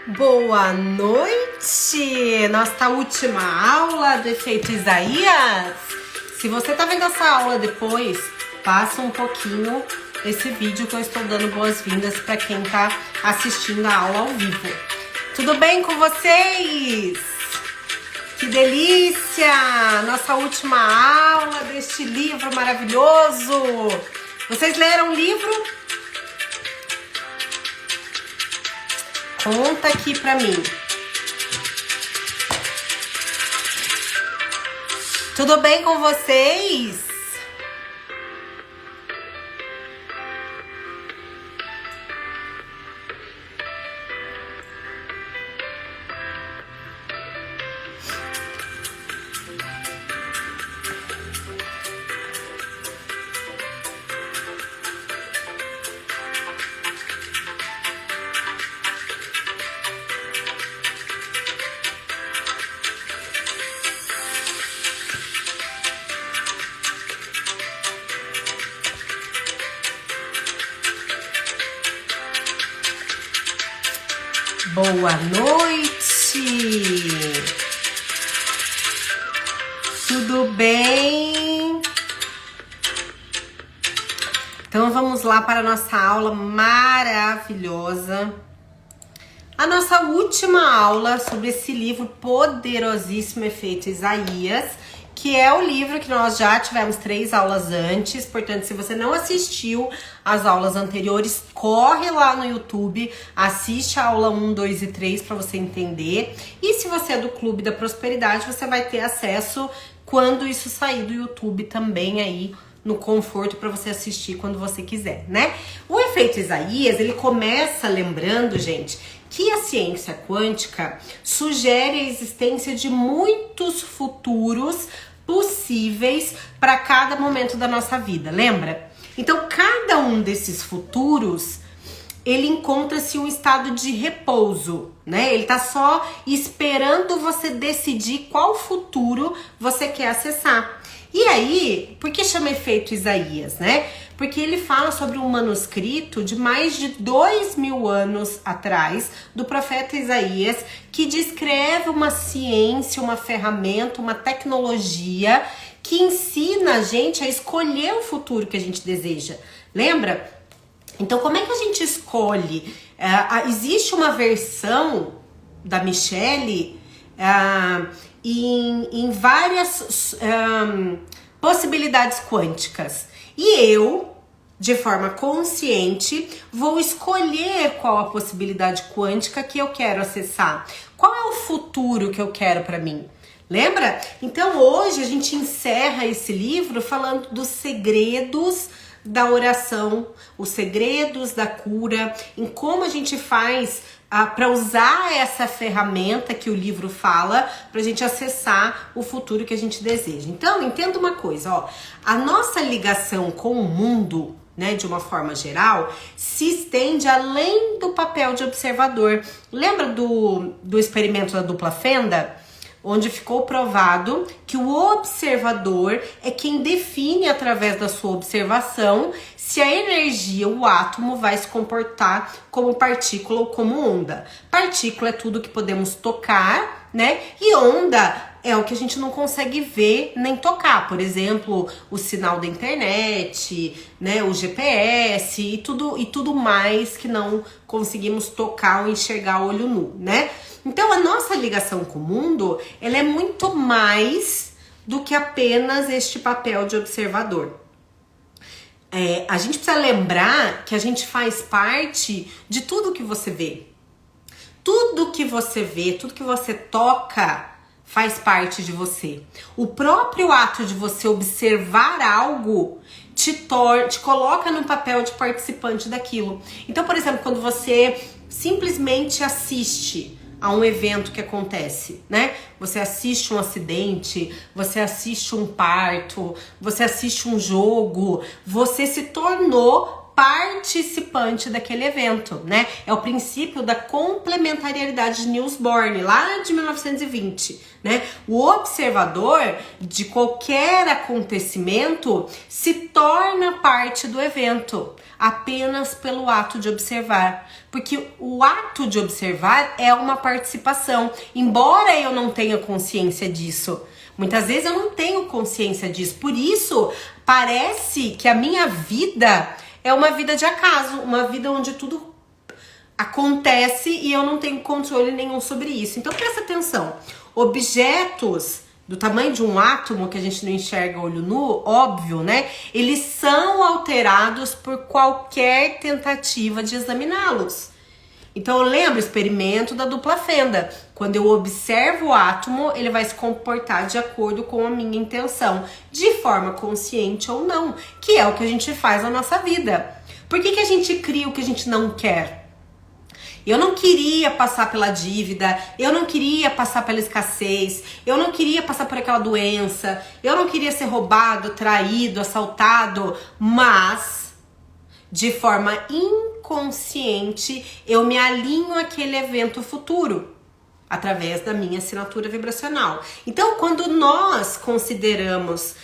Boa noite! Nossa última aula do efeito Isaías. Se você tá vendo essa aula depois, passa um pouquinho esse vídeo que eu estou dando boas-vindas para quem tá assistindo a aula ao vivo. Tudo bem com vocês? Que delícia! Nossa última aula deste livro maravilhoso. Vocês leram o livro? Conta aqui pra mim. Tudo bem com vocês? Boa noite! Tudo bem? Então vamos lá para a nossa aula maravilhosa. A nossa última aula sobre esse livro poderosíssimo, Efeito Isaías, que é o livro que nós já tivemos 3 aulas antes. Portanto, se você não assistiu as aulas anteriores, corre lá no YouTube, assiste a aula 1, 2 e 3 para você entender. E se você é do Clube da Prosperidade, você vai ter acesso quando isso sair do YouTube também aí no conforto para você assistir quando você quiser, né? O Efeito Isaías, ele começa lembrando, gente, que a ciência quântica sugere a existência de muitos futuros possíveis para cada momento da nossa vida, lembra? Então, cada um desses futuros, ele encontra-se em um estado de repouso, né? Ele tá só esperando você decidir qual futuro você quer acessar. E aí, por que chama Efeito Isaías, né? Porque ele fala sobre um manuscrito de mais de 2000 anos atrás, do profeta Isaías, que descreve uma ciência, uma ferramenta, uma tecnologia que ensina a gente a escolher o futuro que a gente deseja. Lembra? Então, como é que a gente escolhe? Existe uma versão da Michelle em várias possibilidades quânticas. E eu, de forma consciente, vou escolher qual a possibilidade quântica que eu quero acessar. Qual é o futuro que eu quero para mim? Lembra? Então hoje a gente encerra esse livro falando dos segredos da oração, os segredos da cura, em como a gente faz para usar essa ferramenta que o livro fala para a gente acessar o futuro que a gente deseja. Então, entenda uma coisa, ó, a nossa ligação com o mundo, né, de uma forma geral, se estende além do papel de observador. Lembra do experimento da dupla fenda? Onde ficou provado que o observador é quem define, através da sua observação, se a energia, o átomo, vai se comportar como partícula ou como onda. Partícula é tudo que podemos tocar, né? E onda é o que a gente não consegue ver nem tocar. Por exemplo, o sinal da internet, né? O GPS e tudo mais que não conseguimos tocar ou enxergar a olho nu, né? Então, a nossa ligação com o mundo, ela é muito mais do que apenas este papel de observador. A gente precisa lembrar que a gente faz parte de tudo que você vê. Tudo que você vê, tudo que você toca, faz parte de você. O próprio ato de você observar algo te coloca no papel de participante daquilo. Então, por exemplo, quando você simplesmente assiste a um evento que acontece, né? Você assiste um acidente, você assiste um parto, você assiste um jogo, você se tornou participante daquele evento, né? É o princípio da complementariedade de Niels Bohr, lá de 1920, né? O observador de qualquer acontecimento se torna parte do evento apenas pelo ato de observar, porque o ato de observar é uma participação, embora eu não tenha consciência disso. Muitas vezes eu não tenho consciência disso, por isso parece que a minha vida é uma vida de acaso, uma vida onde tudo acontece e eu não tenho controle nenhum sobre isso. Então presta atenção, objetos do tamanho de um átomo que a gente não enxerga a olho nu, óbvio, né? Eles são alterados por qualquer tentativa de examiná-los. Então eu lembro o experimento da dupla fenda. Quando eu observo o átomo, ele vai se comportar de acordo com a minha intenção, de forma consciente ou não, que é o que a gente faz na nossa vida. Por que a gente cria o que a gente não quer? Eu não queria passar pela dívida, eu não queria passar pela escassez, eu não queria passar por aquela doença, eu não queria ser roubado, traído, assaltado, mas de forma inconsciente eu me alinho àquele evento futuro através da minha assinatura vibracional. Então, quando nós consideramos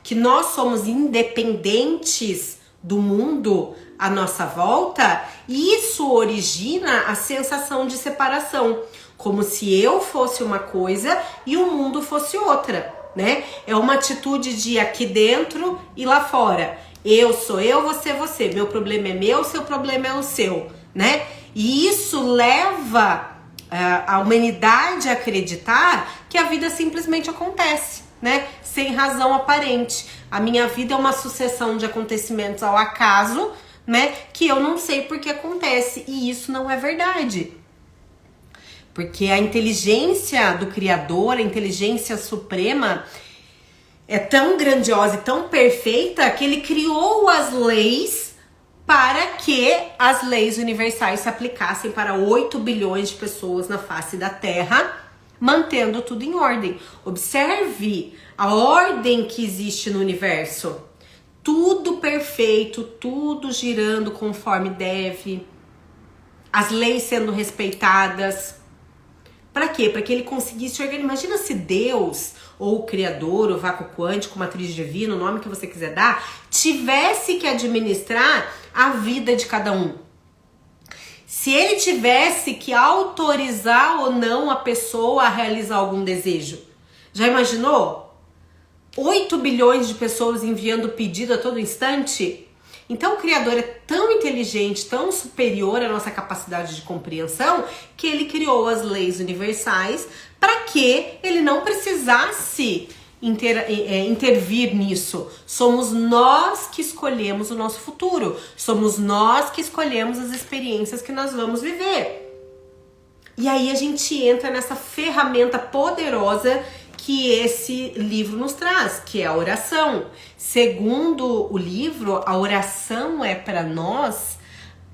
que nós somos independentes do mundo à nossa volta, isso origina a sensação de separação, como se eu fosse uma coisa e o mundo fosse outra, né? É uma atitude de aqui dentro e lá fora. Eu sou eu, você é você. Meu problema é meu, seu problema é o seu, né? E isso leva a humanidade a acreditar que a vida simplesmente acontece, né? Sem razão aparente. A minha vida é uma sucessão de acontecimentos ao acaso, né? Que eu não sei por que acontece. E isso não é verdade. Porque a inteligência do Criador, a inteligência suprema, é tão grandiosa e tão perfeita que ele criou as leis para que as leis universais se aplicassem para 8 bilhões de pessoas na face da Terra, mantendo tudo em ordem. Observe a ordem que existe no universo. Tudo perfeito, tudo girando conforme deve, as leis sendo respeitadas. Para quê? Para que ele conseguisse organizar. Imagina se Deus, ou o Criador, o vácuo quântico, matriz divina, o nome que você quiser dar, tivesse que administrar a vida de cada um. Se ele tivesse que autorizar ou não a pessoa a realizar algum desejo. Já imaginou? 8 bilhões de pessoas enviando pedido a todo instante? Então o Criador é tão inteligente, tão superior à nossa capacidade de compreensão, que ele criou as leis universais para que ele não precisasse intervir nisso. Somos nós que escolhemos o nosso futuro. Somos nós que escolhemos as experiências que nós vamos viver. E aí a gente entra nessa ferramenta poderosa que esse livro nos traz, que é a oração. Segundo o livro, a oração é para nós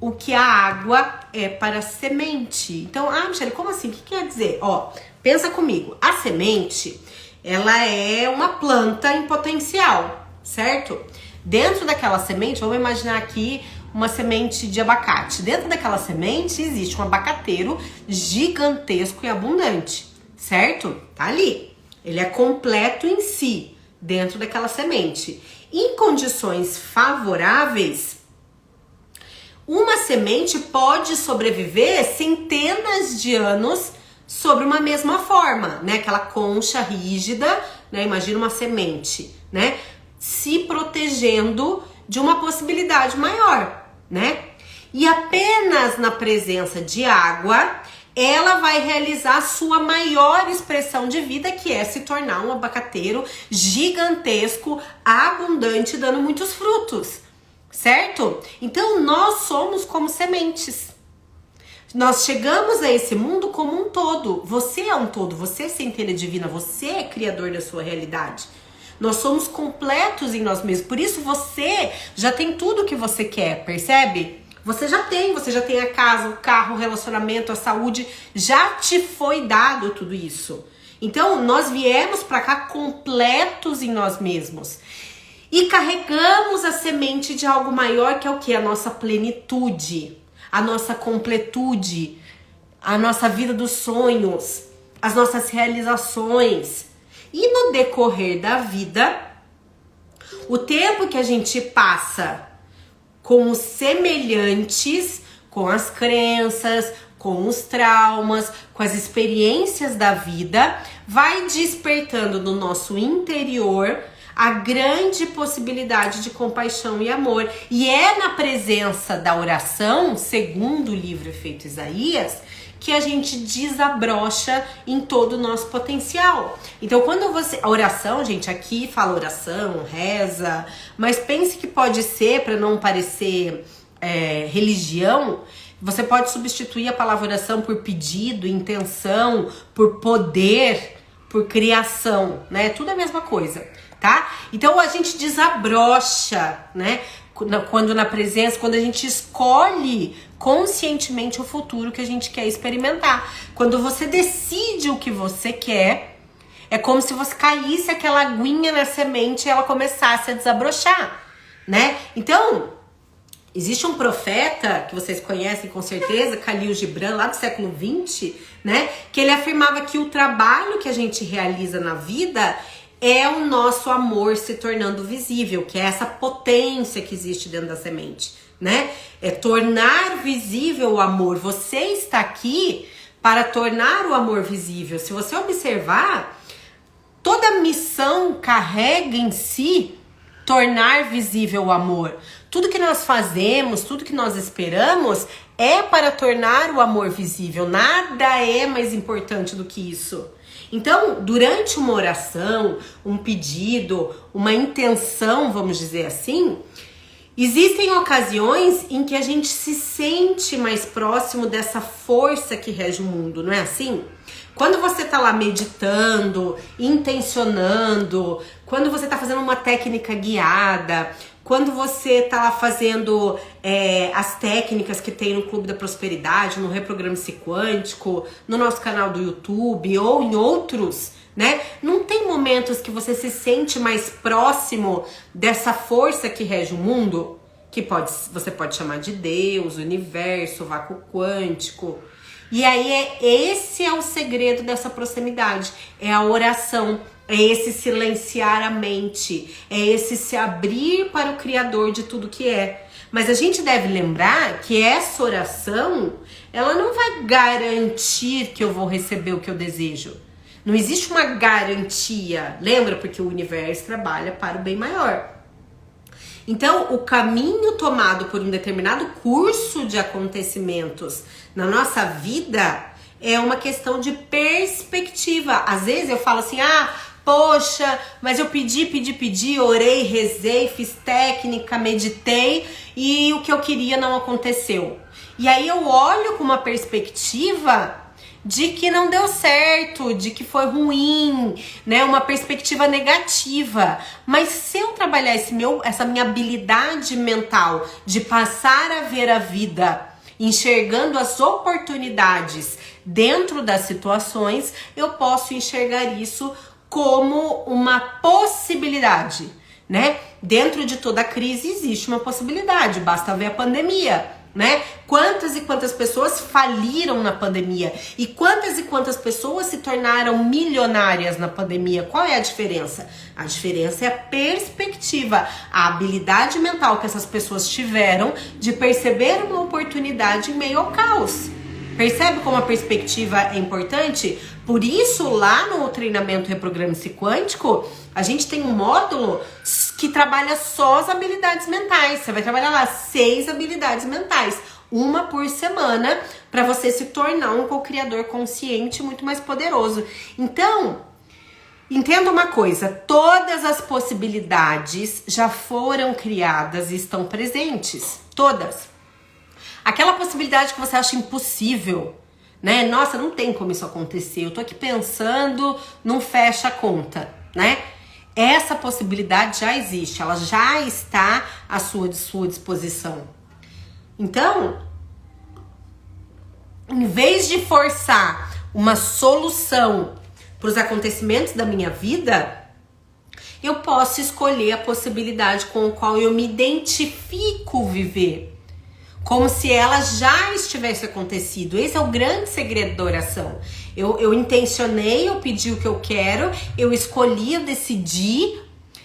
o que a água é para a semente. Então, Michele, como assim? O que quer dizer? Ó, pensa comigo. A semente, ela é uma planta em potencial, certo? Dentro daquela semente, vamos imaginar aqui uma semente de abacate. Dentro daquela semente existe um abacateiro gigantesco e abundante, certo? Tá ali. Ele é completo em si, dentro daquela semente. Em condições favoráveis, uma semente pode sobreviver centenas de anos sobre uma mesma forma, né? Aquela concha rígida, né? Imagina uma semente, né? Se protegendo de uma possibilidade maior, né? E apenas na presença de água, ela vai realizar a sua maior expressão de vida, que é se tornar um abacateiro gigantesco, abundante, dando muitos frutos, certo? Então nós somos como sementes. Nós chegamos a esse mundo como um todo. Você é um todo, você é centelha divina, você é criador da sua realidade. Nós somos completos em nós mesmos, por isso você já tem tudo o que você quer, percebe? Você já tem a casa, o carro, o relacionamento, a saúde, já te foi dado tudo isso. Então, nós viemos pra cá completos em nós mesmos. E carregamos a semente de algo maior, que é o quê? A nossa plenitude, a nossa completude, a nossa vida dos sonhos, as nossas realizações. E no decorrer da vida, o tempo que a gente passa com os semelhantes, com as crenças, com os traumas, com as experiências da vida, vai despertando no nosso interior a grande possibilidade de compaixão e amor. E é na presença da oração, segundo o livro Efeito Isaías, que a gente desabrocha em todo o nosso potencial. Então, quando você... A oração, gente, aqui fala oração, reza, mas pense que pode ser, para não parecer religião, você pode substituir a palavra oração por pedido, intenção, por poder, por criação, né? Tudo é a mesma coisa, tá? Então, a gente desabrocha, né? Quando na presença, quando a gente escolhe conscientemente o futuro que a gente quer experimentar. Quando você decide o que você quer, é como se você caísse aquela aguinha na semente e ela começasse a desabrochar, né? Então, existe um profeta que vocês conhecem com certeza, Khalil Gibran, lá do século 20, né? Que ele afirmava que o trabalho que a gente realiza na vida é o nosso amor se tornando visível, que é essa potência que existe dentro da semente, né? É tornar visível o amor. Você está aqui para tornar o amor visível. Se você observar, toda missão carrega em si tornar visível o amor. Tudo que nós fazemos, tudo que nós esperamos é para tornar o amor visível. Nada é mais importante do que isso. Então, durante uma oração, um pedido, uma intenção, vamos dizer assim, existem ocasiões em que a gente se sente mais próximo dessa força que rege o mundo, não é assim? Quando você tá lá meditando, intencionando, quando você tá fazendo uma técnica guiada, quando você tá lá fazendo as técnicas que tem no Clube da Prosperidade, no Reprograme-se Quântico, no nosso canal do YouTube ou em outros, né? Não tem momentos que você se sente mais próximo dessa força que rege o mundo? Que você pode chamar de Deus, universo, vácuo quântico. E aí esse é o segredo dessa proximidade, é a oração, é esse silenciar a mente, é esse se abrir para o Criador de tudo que é. Mas a gente deve lembrar que essa oração, ela não vai garantir que eu vou receber o que eu desejo. Não existe uma garantia, lembra? Porque o universo trabalha para o bem maior. Então, o caminho tomado por um determinado curso de acontecimentos na nossa vida é uma questão de perspectiva. Às vezes eu falo assim, poxa, mas eu pedi, orei, rezei, fiz técnica, meditei e o que eu queria não aconteceu. E aí eu olho com uma perspectiva de que não deu certo, de que foi ruim, né? Uma perspectiva negativa. Mas se eu trabalhar essa minha habilidade mental de passar a ver a vida enxergando as oportunidades dentro das situações, eu posso enxergar isso como uma possibilidade, né? Dentro de toda crise existe uma possibilidade, basta ver a pandemia, né? Quantas e quantas pessoas faliram na pandemia e quantas pessoas se tornaram milionárias na pandemia. Qual é a diferença? A diferença é a perspectiva, a habilidade mental que essas pessoas tiveram de perceber uma oportunidade em meio ao caos. Percebe como a perspectiva é importante? Por isso, lá no treinamento Reprograme-se Quântico, a gente tem um módulo que trabalha só as habilidades mentais. Você vai trabalhar lá 6 habilidades mentais, uma por semana, para você se tornar um co-criador consciente muito mais poderoso. Então, entenda uma coisa, todas as possibilidades já foram criadas e estão presentes, todas. Aquela possibilidade que você acha impossível, né? Nossa, não tem como isso acontecer, eu tô aqui pensando, não fecha a conta, né? Essa possibilidade já existe, ela já está à sua disposição. Então, em vez de forçar uma solução para os acontecimentos da minha vida, eu posso escolher a possibilidade com a qual eu me identifico viver. Como se ela já estivesse acontecido. Esse é o grande segredo da oração. Eu intencionei, eu pedi o que eu quero, eu escolhi, eu decidi,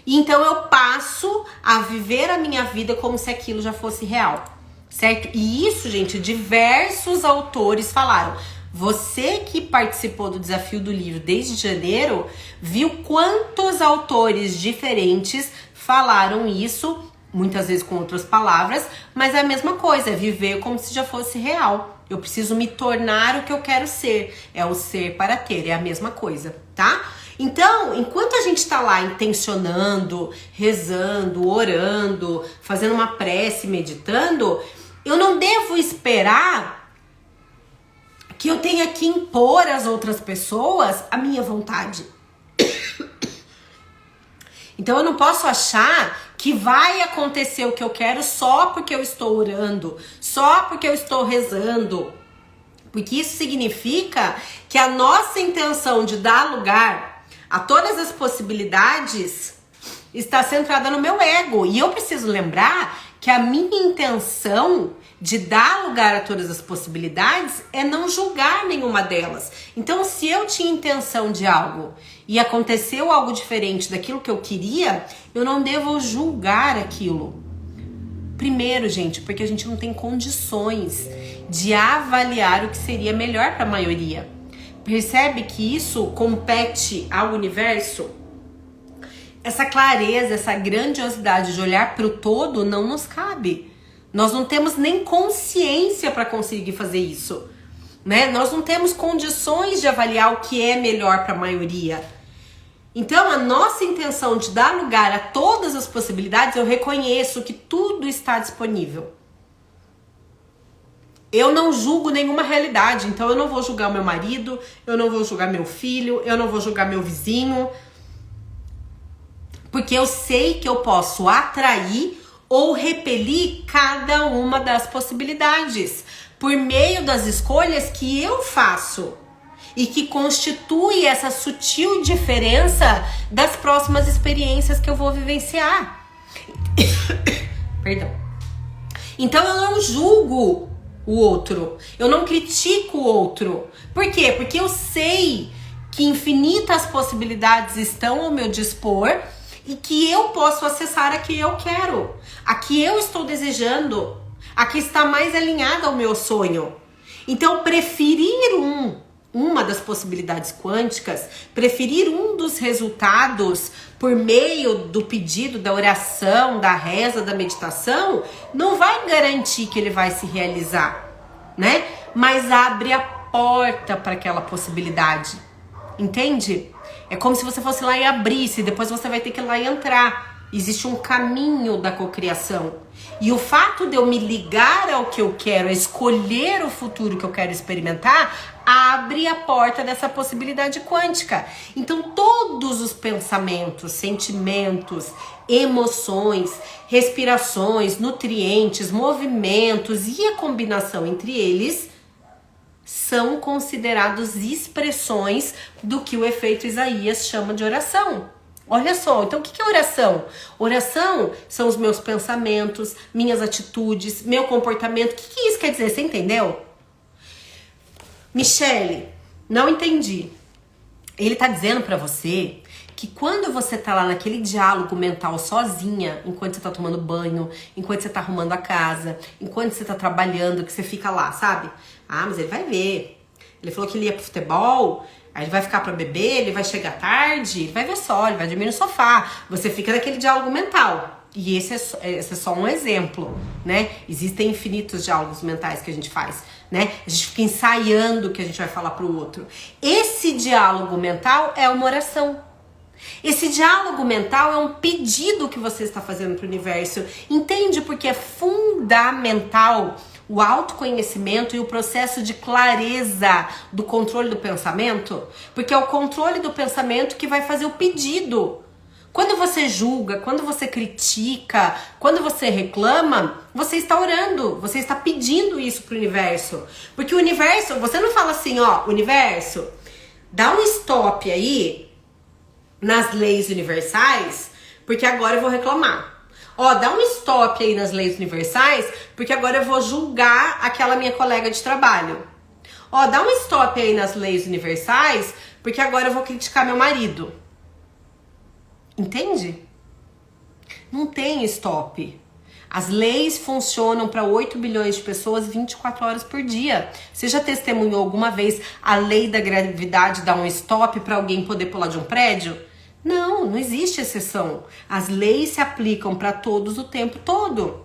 e então eu passo a viver a minha vida como se aquilo já fosse real, certo? E isso, gente, diversos autores falaram. Você que participou do desafio do livro desde janeiro, viu quantos autores diferentes falaram isso, muitas vezes com outras palavras, mas é a mesma coisa, é viver como se já fosse real. Eu preciso me tornar o que eu quero ser. É o ser para ter, é a mesma coisa, tá? Então, enquanto a gente tá lá intencionando, rezando, orando, fazendo uma prece, meditando, eu não devo esperar que eu tenha que impor às outras pessoas a minha vontade. Então eu não posso achar que vai acontecer o que eu quero só porque eu estou orando, só porque eu estou rezando. Porque isso significa que a nossa intenção de dar lugar a todas as possibilidades está centrada no meu ego. E eu preciso lembrar que a minha intenção de dar lugar a todas as possibilidades é não julgar nenhuma delas. Então, se eu tinha intenção de algo e aconteceu algo diferente daquilo que eu queria, eu não devo julgar aquilo. Primeiro, gente, porque a gente não tem condições de avaliar o que seria melhor para a maioria. Percebe que isso compete ao universo? Essa clareza, essa grandiosidade de olhar para o todo não nos cabe. Nós não temos nem consciência para conseguir fazer isso, né? Nós não temos condições de avaliar o que é melhor para a maioria. Então, a nossa intenção de dar lugar a todas as possibilidades, eu reconheço que tudo está disponível. Eu não julgo nenhuma realidade, então eu não vou julgar o meu marido, eu não vou julgar meu filho, eu não vou julgar meu vizinho, porque eu sei que eu posso atrair ou repelir cada uma das possibilidades por meio das escolhas que eu faço e que constitui essa sutil diferença das próximas experiências que eu vou vivenciar. Perdão. Então eu não julgo o outro, eu não critico o outro. Por quê? Porque eu sei que infinitas possibilidades estão ao meu dispor e que eu posso acessar a que eu quero, a que eu estou desejando, a que está mais alinhada ao meu sonho. Então, preferir uma das possibilidades quânticas, preferir um dos resultados por meio do pedido, da oração, da reza, da meditação, não vai garantir que ele vai se realizar, né? Mas abre a porta para aquela possibilidade, entende? É como se você fosse lá e abrisse, depois você vai ter que ir lá e entrar. Existe um caminho da cocriação. E o fato de eu me ligar ao que eu quero, a escolher o futuro que eu quero experimentar, abre a porta dessa possibilidade quântica. Então todos os pensamentos, sentimentos, emoções, respirações, nutrientes, movimentos e a combinação entre eles são considerados expressões do que o efeito Isaías chama de oração. Olha só, então o que é oração? Oração são os meus pensamentos, minhas atitudes, meu comportamento. O que isso quer dizer? Você entendeu? Michele, não entendi. Ele tá dizendo pra você que quando você tá lá naquele diálogo mental sozinha, enquanto você tá tomando banho, enquanto você tá arrumando a casa, enquanto você tá trabalhando, que você fica lá, sabe? Ah, mas ele vai ver. Ele falou que ele ia pro futebol, aí ele vai ficar pra beber, ele vai chegar tarde, ele vai ver só, ele vai dormir no sofá. Você fica naquele diálogo mental. E esse é só um exemplo, né? Existem infinitos diálogos mentais que a gente faz, né? A gente fica ensaiando o que a gente vai falar pro outro. Esse diálogo mental é uma oração. Esse diálogo mental é um pedido que você está fazendo pro universo. Entende? Porque é fundamental o autoconhecimento e o processo de clareza do controle do pensamento, porque é o controle do pensamento que vai fazer o pedido. Quando você julga, quando você critica, quando você reclama, você está orando, você está pedindo isso pro universo. Porque o universo, você não fala assim, ó, universo, dá um stop aí nas leis universais, porque agora eu vou reclamar. Ó, dá um stop aí nas leis universais, porque agora eu vou julgar aquela minha colega de trabalho. Ó, dá um stop aí nas leis universais, porque agora eu vou criticar meu marido. Entende? Não tem stop. As leis funcionam para 8 bilhões de pessoas 24 horas por dia. Você já testemunhou alguma vez a lei da gravidade dar um stop para alguém poder pular de um prédio? Não, não existe exceção. As leis se aplicam para todos o tempo todo.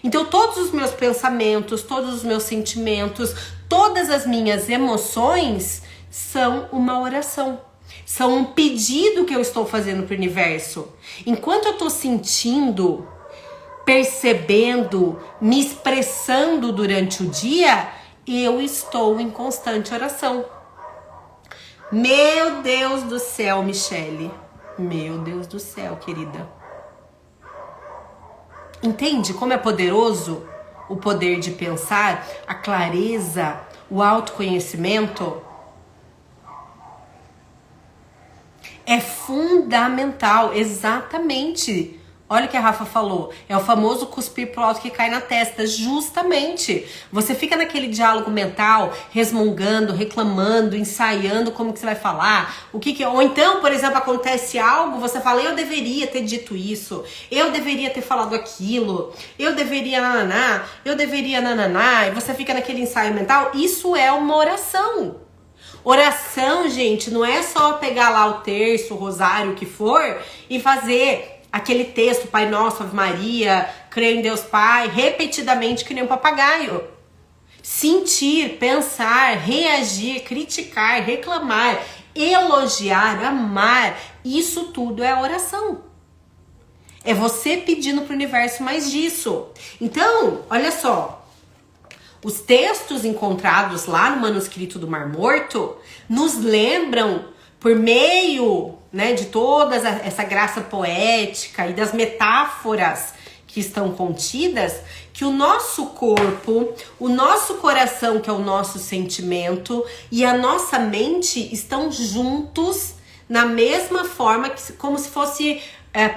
Então todos os meus pensamentos, todos os meus sentimentos, todas as minhas emoções são uma oração. São um pedido que eu estou fazendo para o universo. Enquanto eu estou sentindo, percebendo, me expressando durante o dia, eu estou em constante oração. Meu Deus do céu, Michele. Meu Deus do céu, querida. Entende como é poderoso o poder de pensar, a clareza, o autoconhecimento? É fundamental, exatamente. Olha o que a Rafa falou, é o famoso cuspir pro alto que cai na testa, justamente. Você fica naquele diálogo mental, resmungando, reclamando, ensaiando como que você vai falar, ou então, por exemplo, acontece algo, você fala, eu deveria ter dito isso, eu deveria ter falado aquilo, eu deveria nananá, e você fica naquele ensaio mental. Isso é uma oração. Oração, gente, não é só pegar lá o terço, o rosário, o que for, e fazer aquele texto, Pai Nosso, Ave Maria, creio em Deus Pai, repetidamente que nem um papagaio. Sentir, pensar, reagir, criticar, reclamar, elogiar, amar, isso tudo é oração. É você pedindo pro universo mais disso. Então, olha só. Os textos encontrados lá no manuscrito do Mar Morto nos lembram, por meio, né, de toda essa graça poética e das metáforas que estão contidas, que o nosso corpo, o nosso coração, que é o nosso sentimento, e a nossa mente estão juntos na mesma forma, como se fosse,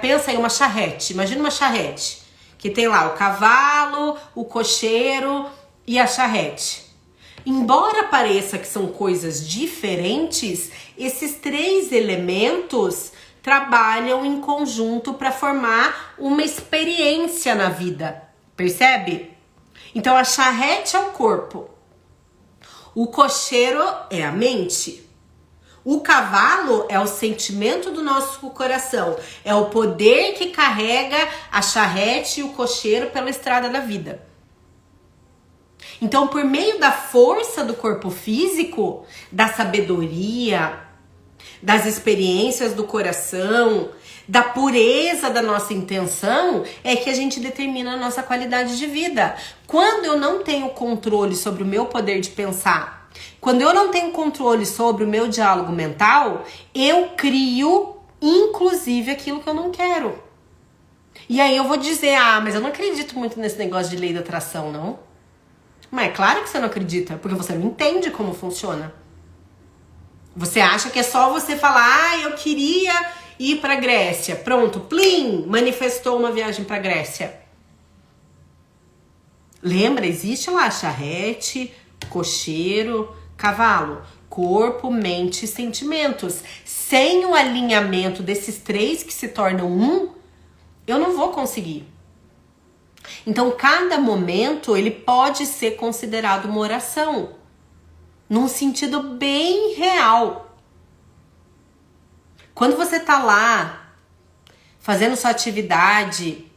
pensa em uma charrete, imagina uma charrete, que tem lá o cavalo, o cocheiro e a charrete. Embora pareça que são coisas diferentes, esses três elementos trabalham em conjunto para formar uma experiência na vida. Percebe? Então a charrete é o corpo. O cocheiro é a mente. O cavalo é o sentimento do nosso coração. É o poder que carrega a charrete e o cocheiro pela estrada da vida. Então, por meio da força do corpo físico, da sabedoria, das experiências do coração, da pureza da nossa intenção, é que a gente determina a nossa qualidade de vida. Quando eu não tenho controle sobre o meu poder de pensar, quando eu não tenho controle sobre o meu diálogo mental, eu crio, inclusive, aquilo que eu não quero. E aí eu vou dizer, mas eu não acredito muito nesse negócio de lei da atração, não. Mas é claro que você não acredita, porque você não entende como funciona. Você acha que é só você falar, eu queria ir pra Grécia. Pronto, plim, manifestou uma viagem pra Grécia. Lembra, existe lá charrete, cocheiro, cavalo, corpo, mente e sentimentos. Sem o alinhamento desses três que se tornam um, eu não vou conseguir. Então, cada momento, ele pode ser considerado uma oração, num sentido bem real. Quando você tá lá, fazendo sua atividade,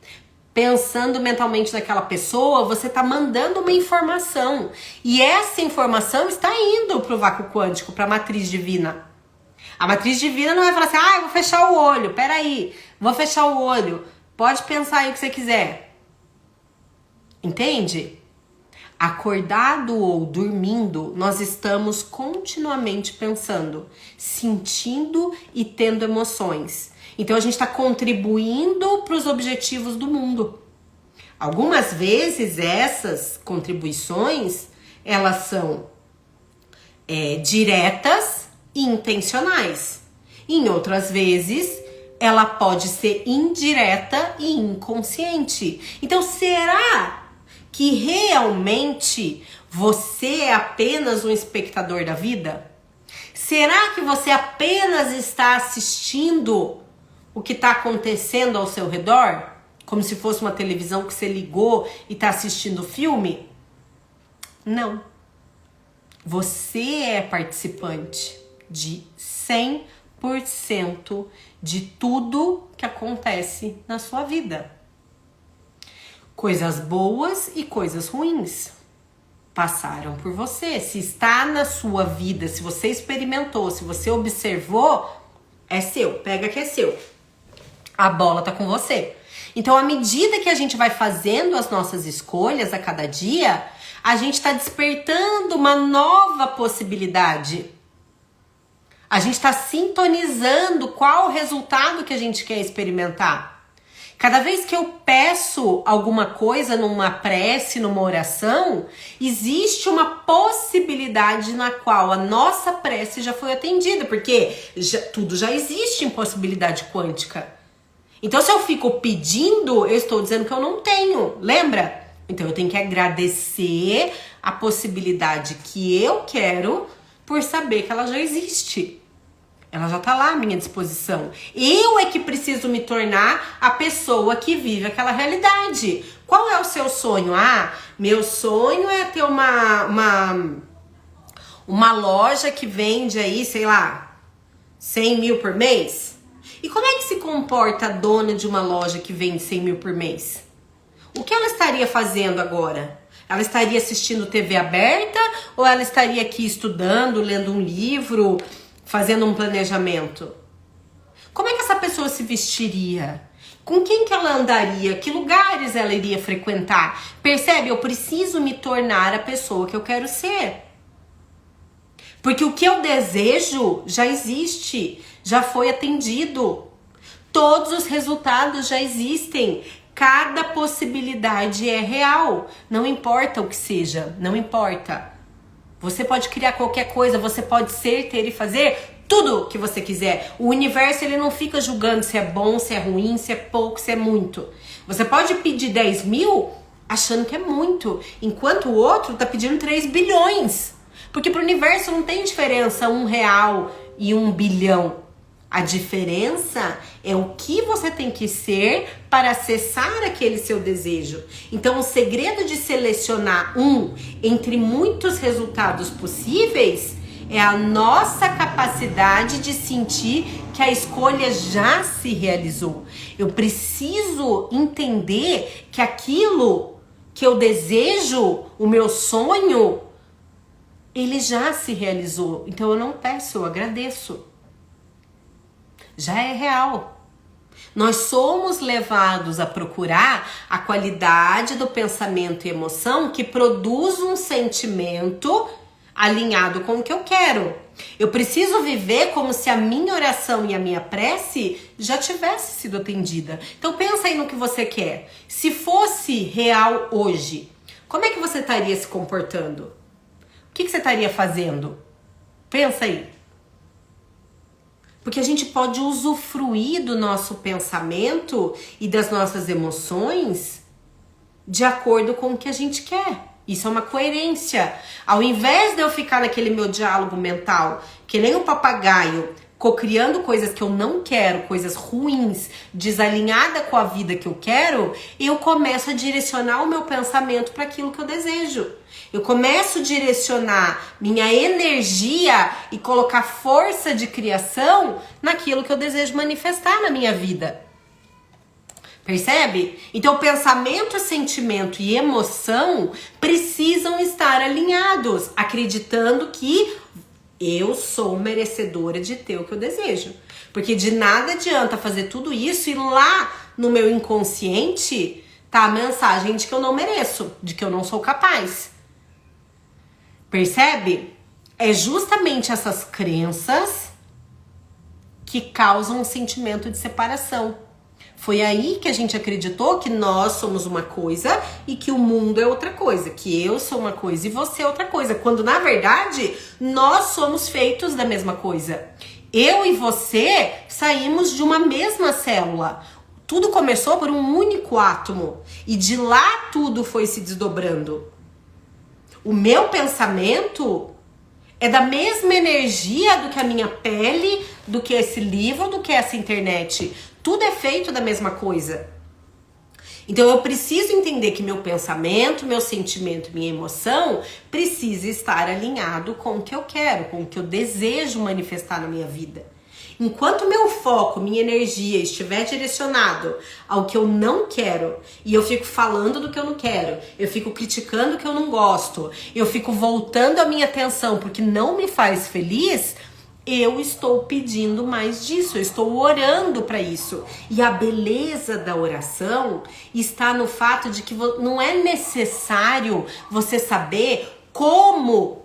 pensando mentalmente naquela pessoa, você tá mandando uma informação. E essa informação está indo pro vácuo quântico, pra matriz divina. A matriz divina não vai falar assim, eu vou fechar o olho, peraí, vou fechar o olho, pode pensar aí o que você quiser. Entende? Acordado ou dormindo, nós estamos continuamente pensando, sentindo e tendo emoções. Então a gente está contribuindo para os objetivos do mundo. Algumas vezes essas contribuições, elas são diretas e intencionais. Em outras vezes, ela pode ser indireta e inconsciente. Então, será que realmente você é apenas um espectador da vida? Será que você apenas está assistindo o que está acontecendo ao seu redor? Como se fosse uma televisão que você ligou e está assistindo o filme? Não. Você é participante de 100% de tudo que acontece na sua vida. Coisas boas e coisas ruins passaram por você. Se está na sua vida, se você experimentou, se você observou, é seu. Pega que é seu. A bola tá com você. Então, à medida que a gente vai fazendo as nossas escolhas a cada dia, a gente está despertando uma nova possibilidade. A gente está sintonizando qual o resultado que a gente quer experimentar. Cada vez que eu peço alguma coisa numa prece, numa oração, existe uma possibilidade na qual a nossa prece já foi atendida, porque tudo já existe em possibilidade quântica. Então, se eu fico pedindo, eu estou dizendo que eu não tenho, lembra? Então, eu tenho que agradecer a possibilidade que eu quero por saber que ela já existe. Ela já tá lá à minha disposição. Eu é que preciso me tornar a pessoa que vive aquela realidade. Qual é o seu sonho? Ah, meu sonho é ter uma loja que vende aí, sei lá, 100 mil por mês. E como é que se comporta a dona de uma loja que vende 100 mil por mês? O que ela estaria fazendo agora? Ela estaria assistindo TV aberta ou ela estaria aqui estudando, lendo um livro, fazendo um planejamento? Como é que essa pessoa se vestiria? Com quem que ela andaria? Que lugares ela iria frequentar? Percebe? Eu preciso me tornar a pessoa que eu quero ser. Porque o que eu desejo já existe, já foi atendido. Todos os resultados já existem. Cada possibilidade é real. Não importa o que seja, não importa. Você pode criar qualquer coisa, você pode ser, ter e fazer tudo que você quiser. O universo, ele não fica julgando se é bom, se é ruim, se é pouco, se é muito. Você pode pedir 10 mil achando que é muito, enquanto o outro tá pedindo 3 bilhões. Porque pro universo não tem diferença R$1 e 1 bilhão. A diferença é o que você tem que ser para acessar aquele seu desejo. Então, o segredo de selecionar um entre muitos resultados possíveis é a nossa capacidade de sentir que a escolha já se realizou. Eu preciso entender que aquilo que eu desejo, o meu sonho, ele já se realizou. Então, eu não peço, eu agradeço. Já é real. Nós somos levados a procurar a qualidade do pensamento e emoção que produz um sentimento alinhado com o que eu quero. Eu preciso viver como se a minha oração e a minha prece já tivesse sido atendida. Então pensa aí no que você quer. Se fosse real hoje, como é que você estaria se comportando? O que você estaria fazendo? Pensa aí. Porque a gente pode usufruir do nosso pensamento e das nossas emoções de acordo com o que a gente quer. Isso é uma coerência. Ao invés de eu ficar naquele meu diálogo mental, que nem um papagaio, cocriando coisas que eu não quero, coisas ruins, desalinhada com a vida que eu quero, eu começo a direcionar o meu pensamento para aquilo que eu desejo. Eu começo a direcionar minha energia e colocar força de criação naquilo que eu desejo manifestar na minha vida. Percebe? Então, pensamento, sentimento e emoção precisam estar alinhados, acreditando que eu sou merecedora de ter o que eu desejo. Porque de nada adianta fazer tudo isso e lá no meu inconsciente tá a mensagem de que eu não mereço, de que eu não sou capaz. Percebe? É justamente essas crenças que causam um sentimento de separação. Foi aí que a gente acreditou que nós somos uma coisa e que o mundo é outra coisa, que eu sou uma coisa e você é outra coisa, quando na verdade nós somos feitos da mesma coisa. Eu e você saímos de uma mesma célula. Tudo começou por um único átomo. E de lá tudo foi se desdobrando. O meu pensamento é da mesma energia do que a minha pele, do que esse livro, do que essa internet. Tudo é feito da mesma coisa. Então eu preciso entender que meu pensamento, meu sentimento, minha emoção precisa estar alinhado com o que eu quero, com o que eu desejo manifestar na minha vida. Enquanto meu foco, minha energia estiver direcionado ao que eu não quero, e eu fico falando do que eu não quero, eu fico criticando o que eu não gosto, eu fico voltando a minha atenção porque não me faz feliz, eu estou pedindo mais disso, eu estou orando para isso. E a beleza da oração está no fato de que não é necessário você saber como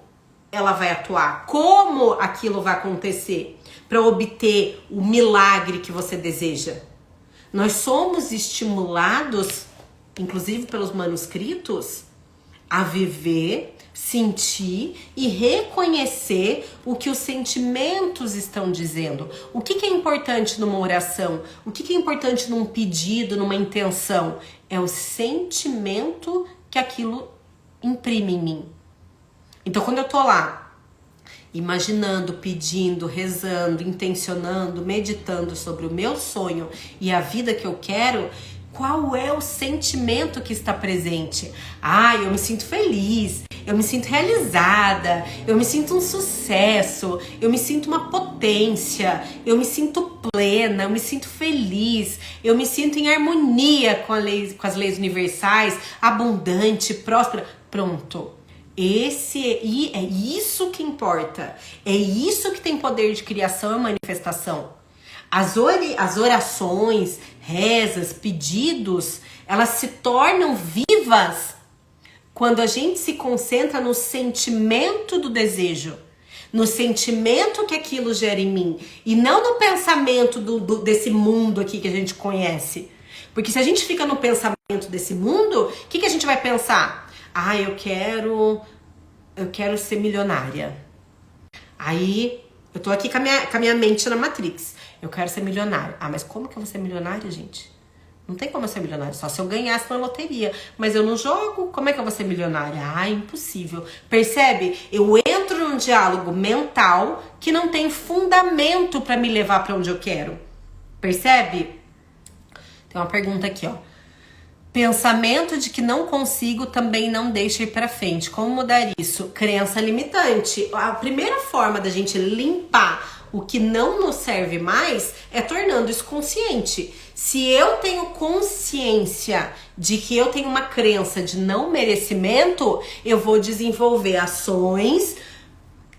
ela vai atuar, como aquilo vai acontecer para obter o milagre que você deseja. Nós somos estimulados, inclusive pelos manuscritos, a viver, sentir e reconhecer o que os sentimentos estão dizendo. O que é importante numa oração? O que é importante num pedido, numa intenção? É o sentimento que aquilo imprime em mim. Então, quando eu tô lá, imaginando, pedindo, rezando, intencionando, meditando sobre o meu sonho e a vida que eu quero, qual é o sentimento que está presente? Eu me sinto feliz, eu me sinto realizada, eu me sinto um sucesso, eu me sinto uma potência, eu me sinto plena, eu me sinto feliz, eu me sinto em harmonia com as leis universais, abundante, próspera. Pronto. É isso que importa. É isso que tem poder de criação e manifestação. As orações, rezas, pedidos, elas se tornam vivas quando a gente se concentra no sentimento do desejo, no sentimento que aquilo gera em mim, e não no pensamento desse mundo aqui que a gente conhece. Porque se a gente fica no pensamento desse mundo, o que a gente vai pensar? Eu quero ser milionária. Aí eu tô aqui com a minha mente na Matrix. Eu quero ser milionária. Mas como que eu vou ser milionária, gente? Não tem como eu ser milionária, só se eu ganhasse na loteria. Mas eu não jogo, como é que eu vou ser milionária? Impossível. Percebe? Eu entro num diálogo mental que não tem fundamento pra me levar pra onde eu quero. Percebe? Tem uma pergunta aqui, ó. Pensamento de que não consigo também não deixa ir pra frente. Como mudar isso? Crença limitante. A primeira forma da gente limpar o que não nos serve mais é tornando isso consciente. Se eu tenho consciência de que eu tenho uma crença de não merecimento, eu vou desenvolver ações,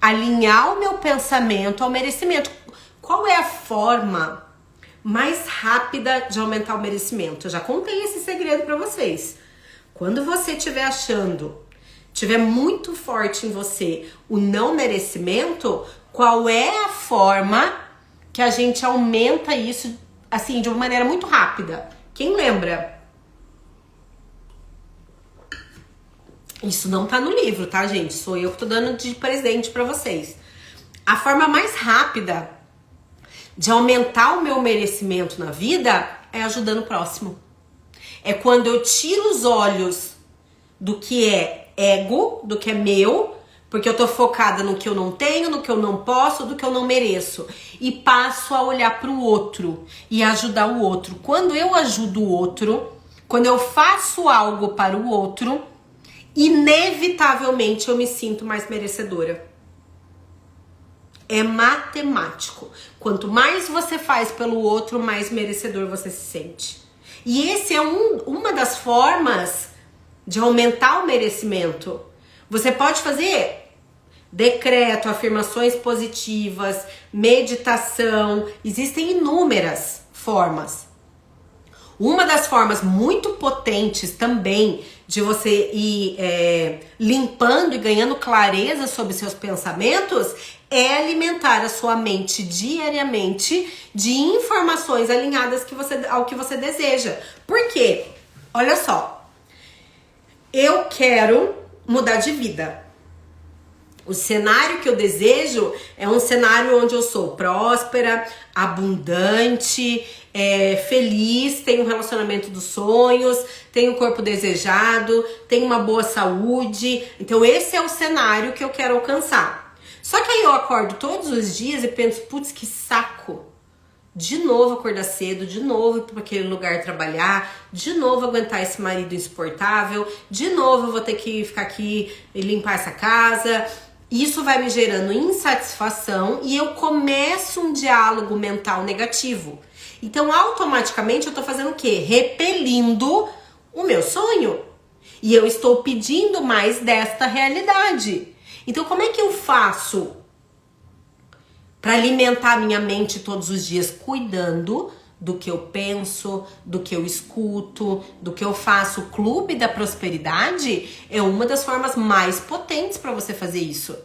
alinhar o meu pensamento ao merecimento. Qual é a forma mais rápida de aumentar o merecimento? Eu já contei esse segredo pra vocês. Quando você estiver tiver muito forte em você o não merecimento, qual é a forma que a gente aumenta isso assim de uma maneira muito rápida? Quem lembra? Isso não tá no livro, tá, gente? Sou eu que tô dando de presente pra vocês. A forma mais rápida de aumentar o meu merecimento na vida é ajudando o próximo. É quando eu tiro os olhos do que é ego, do que é meu, porque eu tô focada no que eu não tenho, no que eu não posso, do que eu não mereço, e passo a olhar pro outro e ajudar o outro. Quando eu ajudo o outro, quando eu faço algo para o outro, inevitavelmente eu me sinto mais merecedora. É matemático. Quanto mais você faz pelo outro, mais merecedor você se sente. E esse é uma das formas de aumentar o merecimento. Você pode fazer decreto, afirmações positivas, meditação. Existem inúmeras formas. Uma das formas muito potentes também de você ir limpando e ganhando clareza sobre seus pensamentos é alimentar a sua mente diariamente de informações alinhadas ao que você deseja. Por quê? Olha só, eu quero mudar de vida. O cenário que eu desejo é um cenário onde eu sou próspera, abundante, feliz, tenho um relacionamento dos sonhos, tenho um corpo desejado, tenho uma boa saúde. Então esse é o cenário que eu quero alcançar. Só que aí eu acordo todos os dias e penso, putz, que saco. De novo acordar cedo, de novo ir para aquele lugar trabalhar, de novo aguentar esse marido insuportável, de novo eu vou ter que ficar aqui e limpar essa casa. Isso vai me gerando insatisfação e eu começo um diálogo mental negativo. Então, automaticamente, eu tô fazendo o quê? Repelindo o meu sonho. E eu estou pedindo mais desta realidade. Então, como é que eu faço para alimentar a minha mente todos os dias? Cuidando do que eu penso, do que eu escuto, do que eu faço. O Clube da Prosperidade é uma das formas mais potentes para você fazer isso.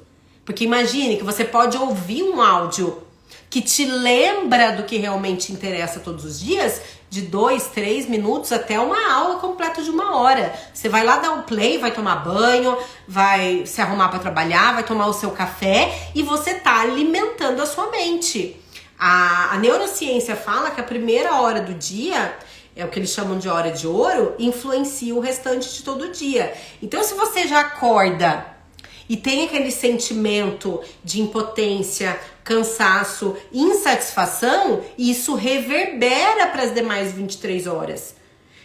Porque imagine que você pode ouvir um áudio que te lembra do que realmente interessa todos os dias, de 2, 3 minutos até uma aula completa de 1 hora. Você vai lá dar um play, vai tomar banho, vai se arrumar para trabalhar, vai tomar o seu café e você tá alimentando a sua mente. A neurociência fala que a primeira hora do dia, é o que eles chamam de hora de ouro, influencia o restante de todo o dia. Então, se você já acorda e tem aquele sentimento de impotência, cansaço, insatisfação, isso reverbera para as demais 23 horas.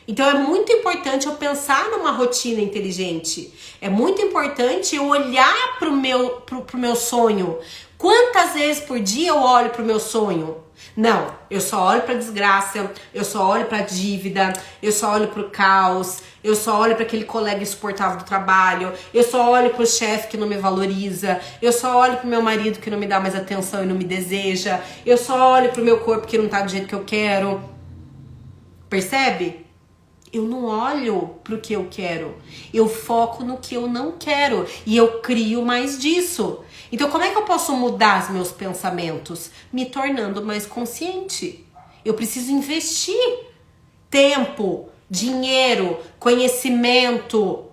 Então é muito importante eu pensar numa rotina inteligente. É muito importante eu olhar pro meu sonho. Quantas vezes por dia eu olho pro meu sonho? Não, eu só olho pra desgraça, eu só olho pra dívida, eu só olho pro caos, eu só olho para aquele colega insuportável do trabalho, eu só olho pro chefe que não me valoriza, eu só olho pro meu marido que não me dá mais atenção e não me deseja, eu só olho pro meu corpo que não tá do jeito que eu quero. Percebe? Eu não olho pro que eu quero, eu foco no que eu não quero e eu crio mais disso. Então, como é que eu posso mudar os meus pensamentos? Me tornando mais consciente. Eu preciso investir tempo, dinheiro, conhecimento,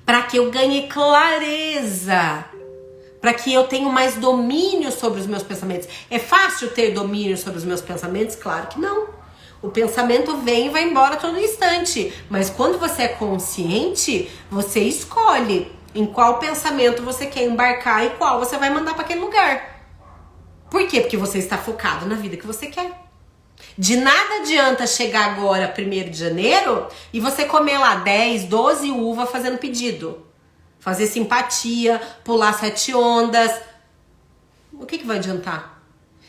para que eu ganhe clareza, para que eu tenha mais domínio sobre os meus pensamentos. É fácil ter domínio sobre os meus pensamentos? Claro que não. O pensamento vem e vai embora a todo instante. Mas quando você é consciente, você escolhe em qual pensamento você quer embarcar e qual você vai mandar para aquele lugar. Por quê? Porque você está focado na vida que você quer. De nada adianta chegar agora, 1º de janeiro, e você comer lá 10, 12 uvas fazendo pedido. Fazer simpatia, pular 7 ondas. O que vai adiantar?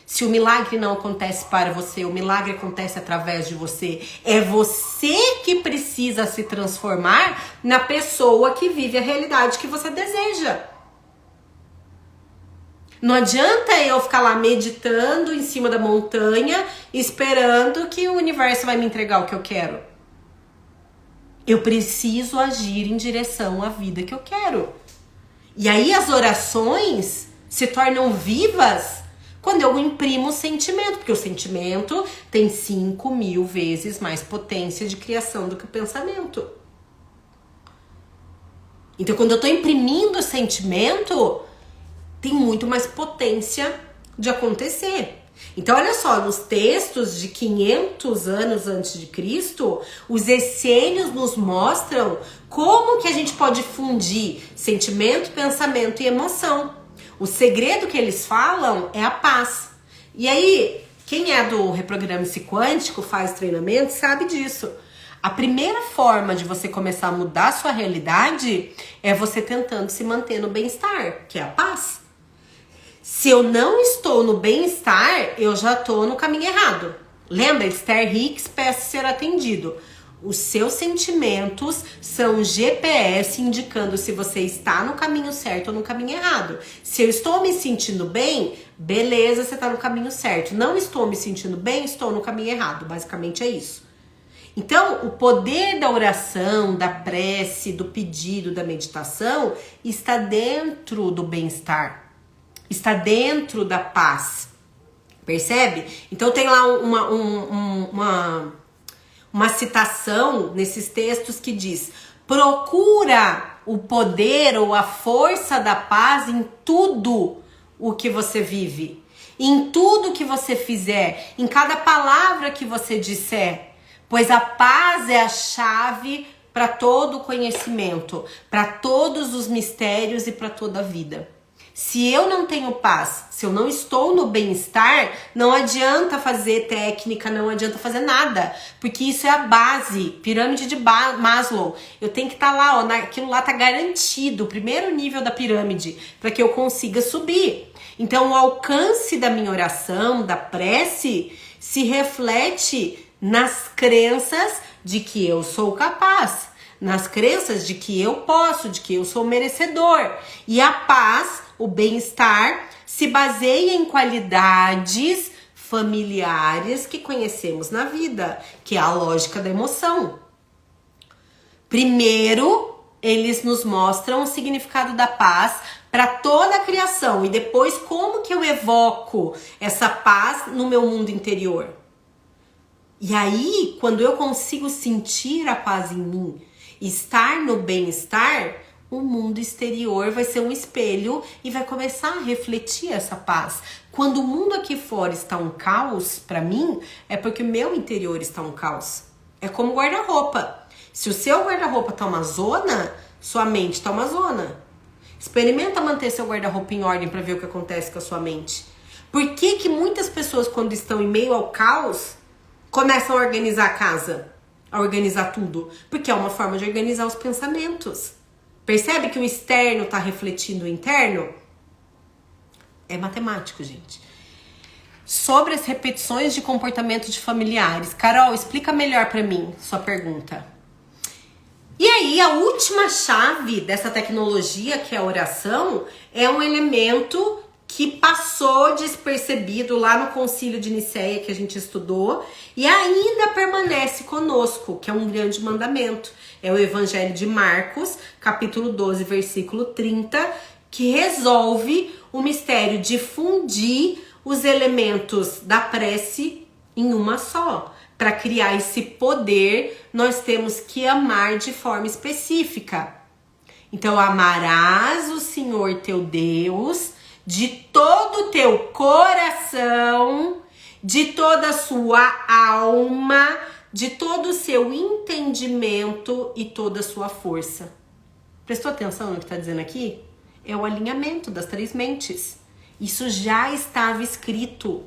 Se o milagre não acontece para você, o milagre acontece através de você. É você que precisa se transformar na pessoa que vive a realidade que você deseja. Não adianta eu ficar lá meditando em cima da montanha, esperando que o universo vai me entregar o que eu quero. Eu preciso agir em direção à vida que eu quero. E aí as orações se tornam vivas quando eu imprimo o sentimento, porque o sentimento tem 5.000 vezes mais potência de criação do que o pensamento. Então, quando eu tô imprimindo o sentimento, tem muito mais potência de acontecer. Então, olha só, nos textos de 500 anos antes de Cristo, os essênios nos mostram como que a gente pode fundir sentimento, pensamento e emoção. O segredo que eles falam é a paz. E aí, quem é do Reprograme-se Quântico, faz treinamento, sabe disso. A primeira forma de você começar a mudar a sua realidade é você tentando se manter no bem-estar, que é a paz. Se eu não estou no bem-estar, eu já estou no caminho errado. Lembra? Esther Hicks, peça ser atendido. Os seus sentimentos são GPS indicando se você está no caminho certo ou no caminho errado. Se eu estou me sentindo bem, beleza, você está no caminho certo. Não estou me sentindo bem, estou no caminho errado. Basicamente é isso. Então, o poder da oração, da prece, do pedido, da meditação está dentro do bem-estar. Está dentro da paz. Percebe? Então tem lá uma citação nesses textos que diz: Procura o poder ou a força da paz em tudo o que você vive, em tudo que você fizer, em cada palavra que você disser, pois a paz é a chave para todo o conhecimento, para todos os mistérios e para toda a vida. Se eu não tenho paz, se eu não estou no bem-estar, não adianta fazer técnica, não adianta fazer nada, porque isso é a base, pirâmide de Maslow. Eu tenho que estar lá, ó, aquilo lá tá garantido, o primeiro nível da pirâmide, para que eu consiga subir. Então, o alcance da minha oração, da prece, se reflete nas crenças de que eu sou capaz, nas crenças de que eu posso, de que eu sou merecedor. E a paz, o bem-estar, se baseia em qualidades familiares que conhecemos na vida, que é a lógica da emoção. Primeiro, eles nos mostram o significado da paz para toda a criação e depois como que eu evoco essa paz no meu mundo interior. E aí, quando eu consigo sentir a paz em mim, estar no bem-estar, o mundo exterior vai ser um espelho e vai começar a refletir essa paz. Quando o mundo aqui fora está um caos, para mim, é porque o meu interior está um caos. É como guarda-roupa. Se o seu guarda-roupa tá uma zona, sua mente tá uma zona. Experimenta manter seu guarda-roupa em ordem para ver o que acontece com a sua mente. Por que que muitas pessoas, quando estão em meio ao caos, começam a organizar a casa, a organizar tudo? Porque é uma forma de organizar os pensamentos. Percebe que o externo está refletindo o interno? É matemático, gente. Sobre as repetições de comportamento de familiares. Carol, explica melhor para mim sua pergunta. E aí, a última chave dessa tecnologia, que é a oração, é um elemento que passou despercebido lá no Concílio de Nicéia, que a gente estudou, e ainda permanece conosco, que é um grande mandamento. É o Evangelho de Marcos, capítulo 12, versículo 30, que resolve o mistério de fundir os elementos da prece em uma só. Para criar esse poder, nós temos que amar de forma específica. Então, amarás o Senhor teu Deus de todo o teu coração, de toda a sua alma, de todo o seu entendimento e toda a sua força. Prestou atenção no que está dizendo aqui? É o alinhamento das três mentes. Isso já estava escrito.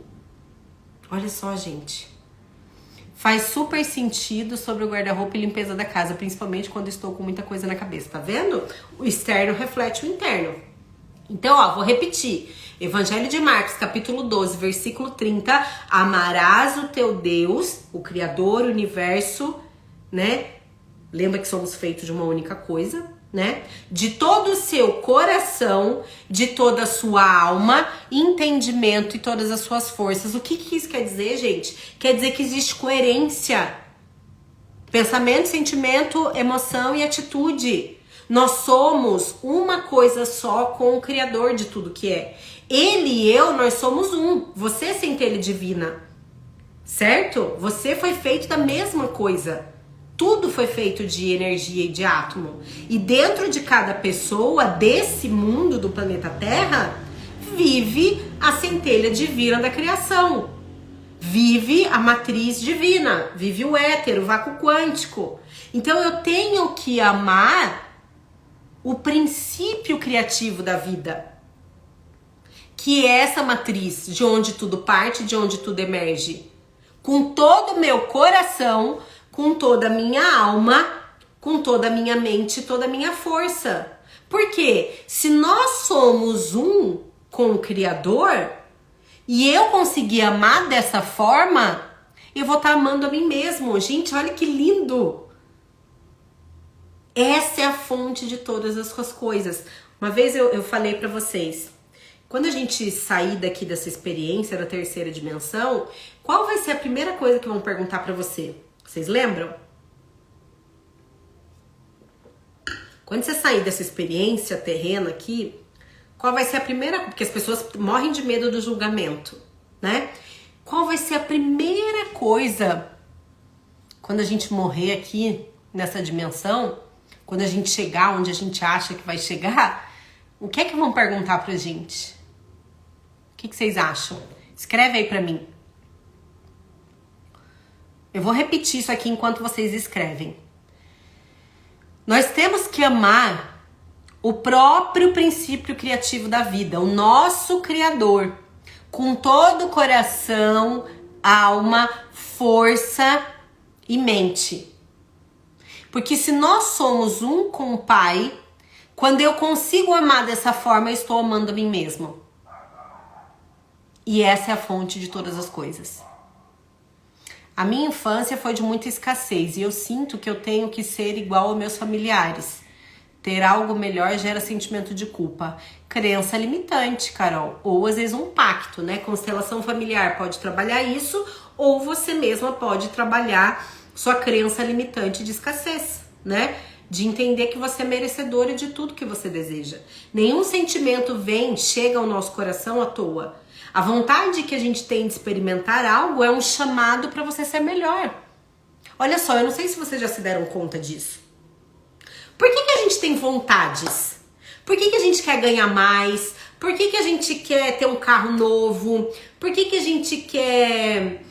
Olha só, gente. Faz super sentido sobre o guarda-roupa e limpeza da casa, principalmente quando estou com muita coisa na cabeça, tá vendo? O externo reflete o interno. Então, ó, vou repetir. Evangelho de Marcos, capítulo 12, versículo 30. Amarás o teu Deus, o Criador, o universo, né? Lembra que somos feitos de uma única coisa, né? De todo o seu coração, de toda a sua alma, entendimento e todas as suas forças. O que isso quer dizer, gente? Quer dizer que existe coerência. Pensamento, sentimento, emoção e atitude. Nós somos uma coisa só com o Criador de tudo que é. Ele e eu, nós somos um. Você é centelha divina, certo? Você foi feito da mesma coisa. Tudo foi feito de energia e de átomo. E dentro de cada pessoa desse mundo do planeta Terra, vive a centelha divina da criação. Vive a matriz divina. Vive o éter, o vácuo quântico. Então eu tenho que amar o princípio criativo da vida, que é essa matriz de onde tudo parte, de onde tudo emerge. Com todo o meu coração, com toda a minha alma, com toda a minha mente, toda a minha força. Porque se nós somos um com o Criador, e eu conseguir amar dessa forma, eu vou estar amando a mim mesmo. Gente, olha que lindo! Essa é a fonte de todas as suas coisas. Uma vez eu falei pra vocês, quando a gente sair daqui dessa experiência da terceira dimensão, qual vai ser a primeira coisa que vão perguntar pra você? Vocês lembram? Quando você sair dessa experiência terrena aqui, qual vai ser a primeira... Porque as pessoas morrem de medo do julgamento, né? Qual vai ser a primeira coisa quando a gente morrer aqui nessa dimensão? quando a gente chegar onde a gente acha que vai chegar, o que é que vão perguntar pra gente? O que vocês acham? Escreve aí pra mim. Eu vou repetir isso aqui enquanto vocês escrevem. Nós temos que amar o próprio princípio criativo da vida, o nosso Criador, com todo o coração, alma, força e mente. Porque se nós somos um com o Pai, quando eu consigo amar dessa forma, eu estou amando a mim mesmo. E essa é a fonte de todas as coisas. A minha infância foi de muita escassez e eu sinto que eu tenho que ser igual aos meus familiares. Ter algo melhor gera sentimento de culpa. Crença limitante, Carol. Ou às vezes um pacto, né? Constelação familiar pode trabalhar isso, ou você mesma pode trabalhar sua crença limitante de escassez, né? De entender que você é merecedora de tudo que você deseja. Nenhum sentimento chega ao nosso coração à toa. A vontade que a gente tem de experimentar algo é um chamado para você ser melhor. Olha só, eu não sei se vocês já se deram conta disso. Por que a gente tem vontades? Por que a gente quer ganhar mais? Por que a gente quer ter um carro novo? Por que a gente quer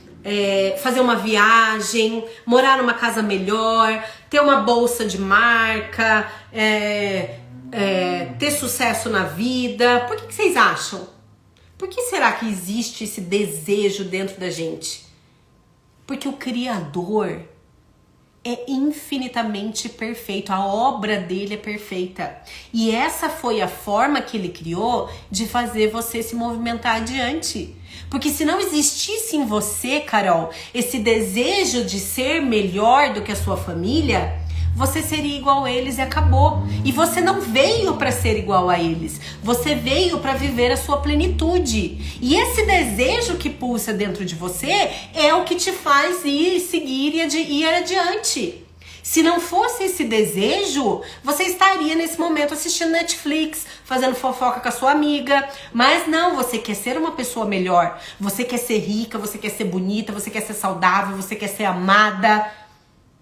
fazer uma viagem, morar numa casa melhor, ter uma bolsa de marca, ter sucesso na vida? Por que vocês acham? Por que será que existe esse desejo dentro da gente? Porque o Criador é infinitamente perfeito, a obra dele é perfeita. E essa foi a forma que ele criou de fazer você se movimentar adiante. Porque se não existisse em você, Carol, esse desejo de ser melhor do que a sua família, você seria igual a eles e acabou. E você não veio para ser igual a eles. Você veio para viver a sua plenitude. E esse desejo que pulsa dentro de você é o que te faz seguir e ir adiante. Se não fosse esse desejo, você estaria nesse momento assistindo Netflix, fazendo fofoca com a sua amiga. Mas não, você quer ser uma pessoa melhor. Você quer ser rica, você quer ser bonita, você quer ser saudável, você quer ser amada.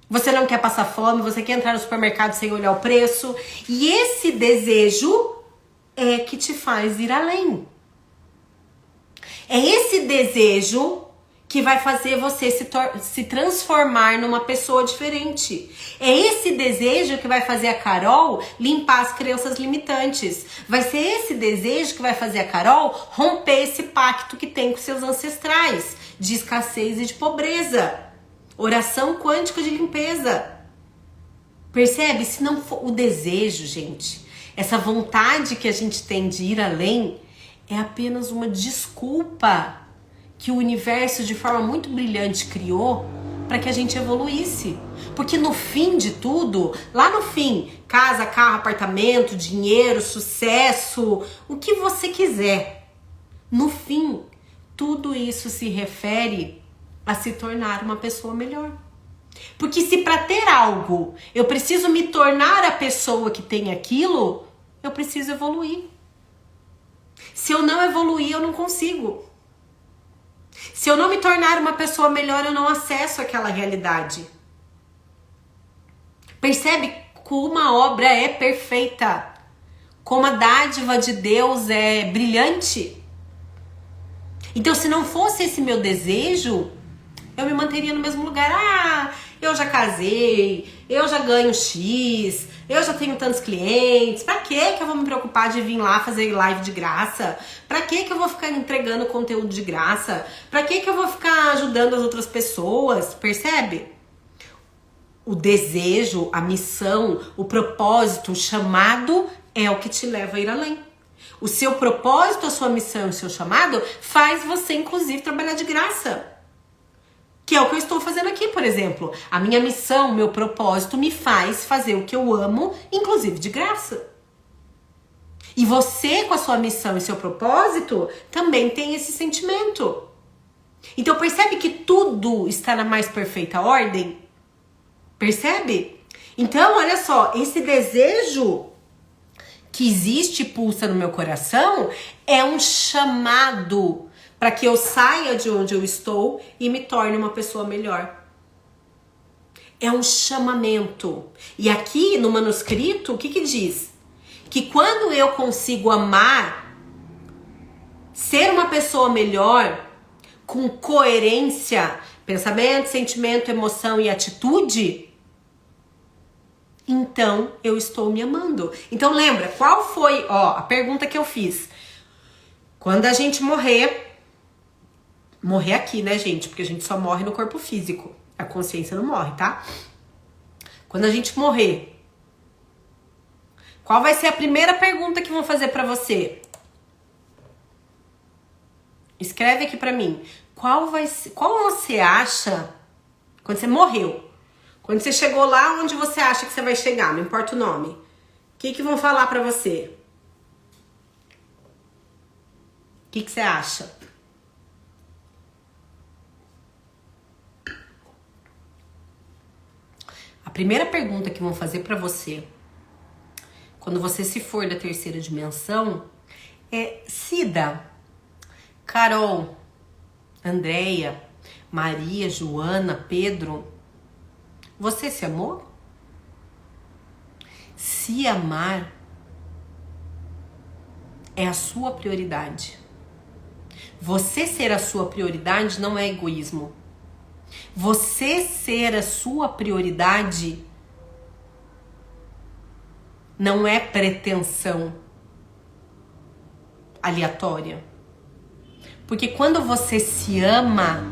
Você não quer passar fome, você quer entrar no supermercado sem olhar o preço. E esse desejo é que te faz ir além. É esse desejo que vai fazer você se transformar numa pessoa diferente. É esse desejo que vai fazer a Carol limpar as crenças limitantes. Vai ser esse desejo que vai fazer a Carol romper esse pacto que tem com seus ancestrais de escassez e de pobreza. Oração quântica de limpeza. Percebe? Se não for o desejo, gente, essa vontade que a gente tem de ir além é apenas uma desculpa que o universo de forma muito brilhante criou para que a gente evoluísse. Porque no fim de tudo, lá no fim, casa, carro, apartamento, dinheiro, sucesso, o que você quiser. No fim, tudo isso se refere a se tornar uma pessoa melhor. Porque se para ter algo eu preciso me tornar a pessoa que tem aquilo, eu preciso evoluir. Se eu não evoluir, eu não consigo. Se eu não me tornar uma pessoa melhor, eu não acesso aquela realidade. Percebe como a obra é perfeita? Como a dádiva de Deus é brilhante? Então, se não fosse esse meu desejo, eu me manteria no mesmo lugar. Ah, eu já casei, eu já ganho X, eu já tenho tantos clientes. Pra que eu vou me preocupar de vir lá fazer live de graça? Pra que eu vou ficar entregando conteúdo de graça? Pra que eu vou ficar ajudando as outras pessoas? Percebe? O desejo, a missão, o propósito, o chamado é o que te leva a ir além. O seu propósito, a sua missão, o seu chamado faz você, inclusive, trabalhar de graça. Que é o que eu estou fazendo aqui, por exemplo. A minha missão, o meu propósito me faz fazer o que eu amo, inclusive de graça. E você, com a sua missão e seu propósito, também tem esse sentimento. Então percebe que tudo está na mais perfeita ordem? Percebe? Então, olha só, esse desejo que existe e pulsa no meu coração é um chamado para que eu saia de onde eu estou e me torne uma pessoa melhor. É um chamamento. E aqui no manuscrito, o que diz? Que quando eu consigo amar, ser uma pessoa melhor, com coerência, pensamento, sentimento, emoção e atitude, então eu estou me amando. Então lembra, qual foi, a pergunta que eu fiz? Quando a gente morrer aqui, né, gente? Porque a gente só morre no corpo físico. A consciência não morre, tá? Quando a gente morrer, qual vai ser a primeira pergunta que vão fazer pra você? Escreve aqui pra mim. Qual você acha, quando você morreu, quando você chegou lá onde você acha que você vai chegar, não importa o nome, o que vão falar pra você? O que você acha? A primeira pergunta que vão fazer pra você, quando você se for da terceira dimensão, é: Cida, Carol, Andréia, Maria, Joana, Pedro, você se amou? Se amar é a sua prioridade. Você ser a sua prioridade não é egoísmo. Você ser a sua prioridade não é pretensão aleatória. Porque quando você se ama,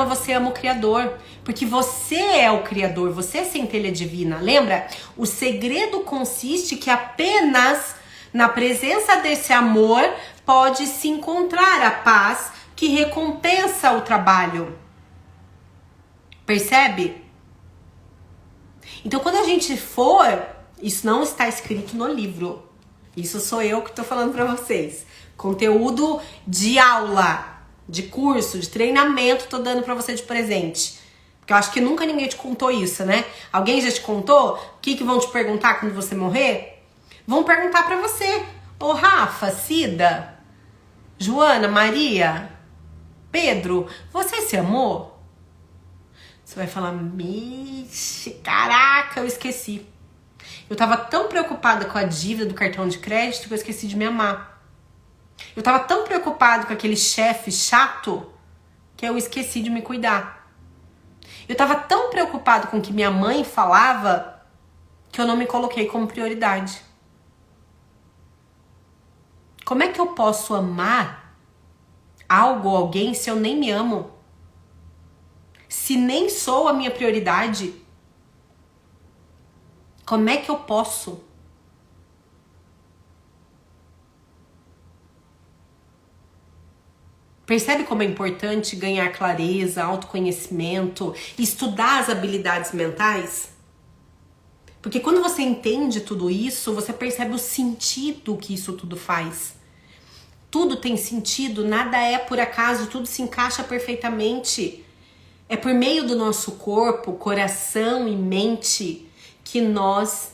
você ama o Criador. Porque você é o Criador, você é centelha divina. Lembra? O segredo consiste que apenas na presença desse amor pode se encontrar a paz que recompensa o trabalho. Percebe? Então quando a gente for, isso não está escrito no livro. Isso sou eu que estou falando para vocês. Conteúdo de aula, de curso, de treinamento, tô dando para você de presente. Porque eu acho que nunca ninguém te contou isso, né? Alguém já te contou? O que vão te perguntar quando você morrer? Vão perguntar para você. Ô Rafa, Cida, Joana, Maria, Pedro, você se amou? Você vai falar: caraca, eu esqueci. Eu tava tão preocupada com a dívida do cartão de crédito que eu esqueci de me amar. Eu tava tão preocupada com aquele chefe chato que eu esqueci de me cuidar. Eu tava tão preocupado com o que minha mãe falava que eu não me coloquei como prioridade. Como é que eu posso amar algo ou alguém se eu nem me amo? Se nem sou a minha prioridade? Como é que eu posso? Percebe como é importante ganhar clareza, autoconhecimento, estudar as habilidades mentais? Porque quando você entende tudo isso, você percebe o sentido que isso tudo faz. Tudo tem sentido, nada é por acaso, tudo se encaixa perfeitamente. É por meio do nosso corpo, coração e mente que nós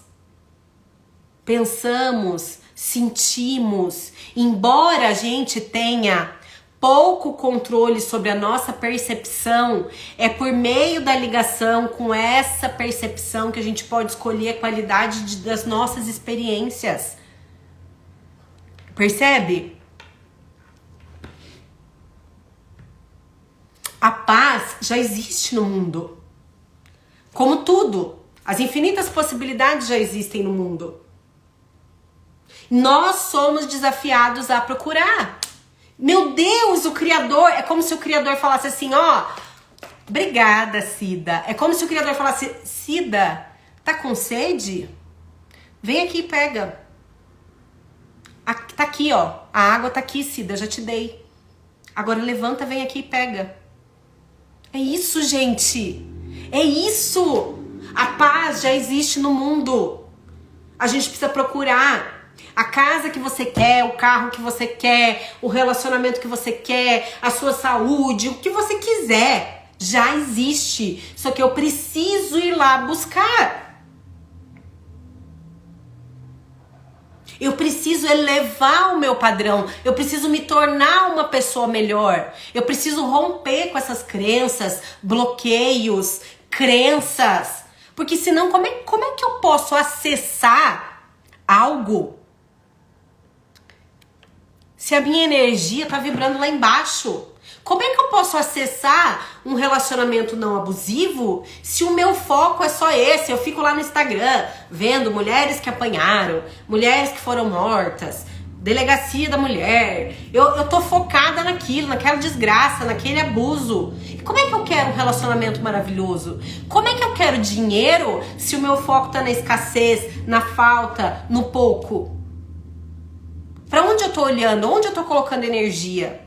pensamos, sentimos. Embora a gente tenha pouco controle sobre a nossa percepção, é por meio da ligação com essa percepção que a gente pode escolher a qualidade das nossas experiências. Percebe? A paz já existe no mundo. Como tudo, as infinitas possibilidades já existem no mundo. Nós somos desafiados a procurar. Meu Deus, o Criador, é como se o Criador falasse assim, obrigada, Cida. É como se o Criador falasse: Cida, tá com sede? Vem aqui e pega. Tá aqui, a água tá aqui, Cida, já te dei. Agora levanta, vem aqui e pega. É isso, gente. É isso. A paz já existe no mundo. A gente precisa procurar. A casa que você quer, o carro que você quer, o relacionamento que você quer, a sua saúde, o que você quiser, já existe. Só que eu preciso ir lá buscar. Eu preciso elevar o meu padrão. Eu preciso me tornar uma pessoa melhor. Eu preciso romper com essas crenças, bloqueios, crenças. Porque senão, como é que eu posso acessar algo se a minha energia tá vibrando lá embaixo? Como é que eu posso acessar um relacionamento não abusivo se o meu foco é só esse? Eu fico lá no Instagram vendo mulheres que apanharam, mulheres que foram mortas, delegacia da mulher. Eu tô focada naquilo, naquela desgraça, naquele abuso. E como é que eu quero um relacionamento maravilhoso? Como é que eu quero dinheiro se o meu foco tá na escassez, na falta, no pouco? Pra onde eu tô olhando? Onde eu tô colocando energia?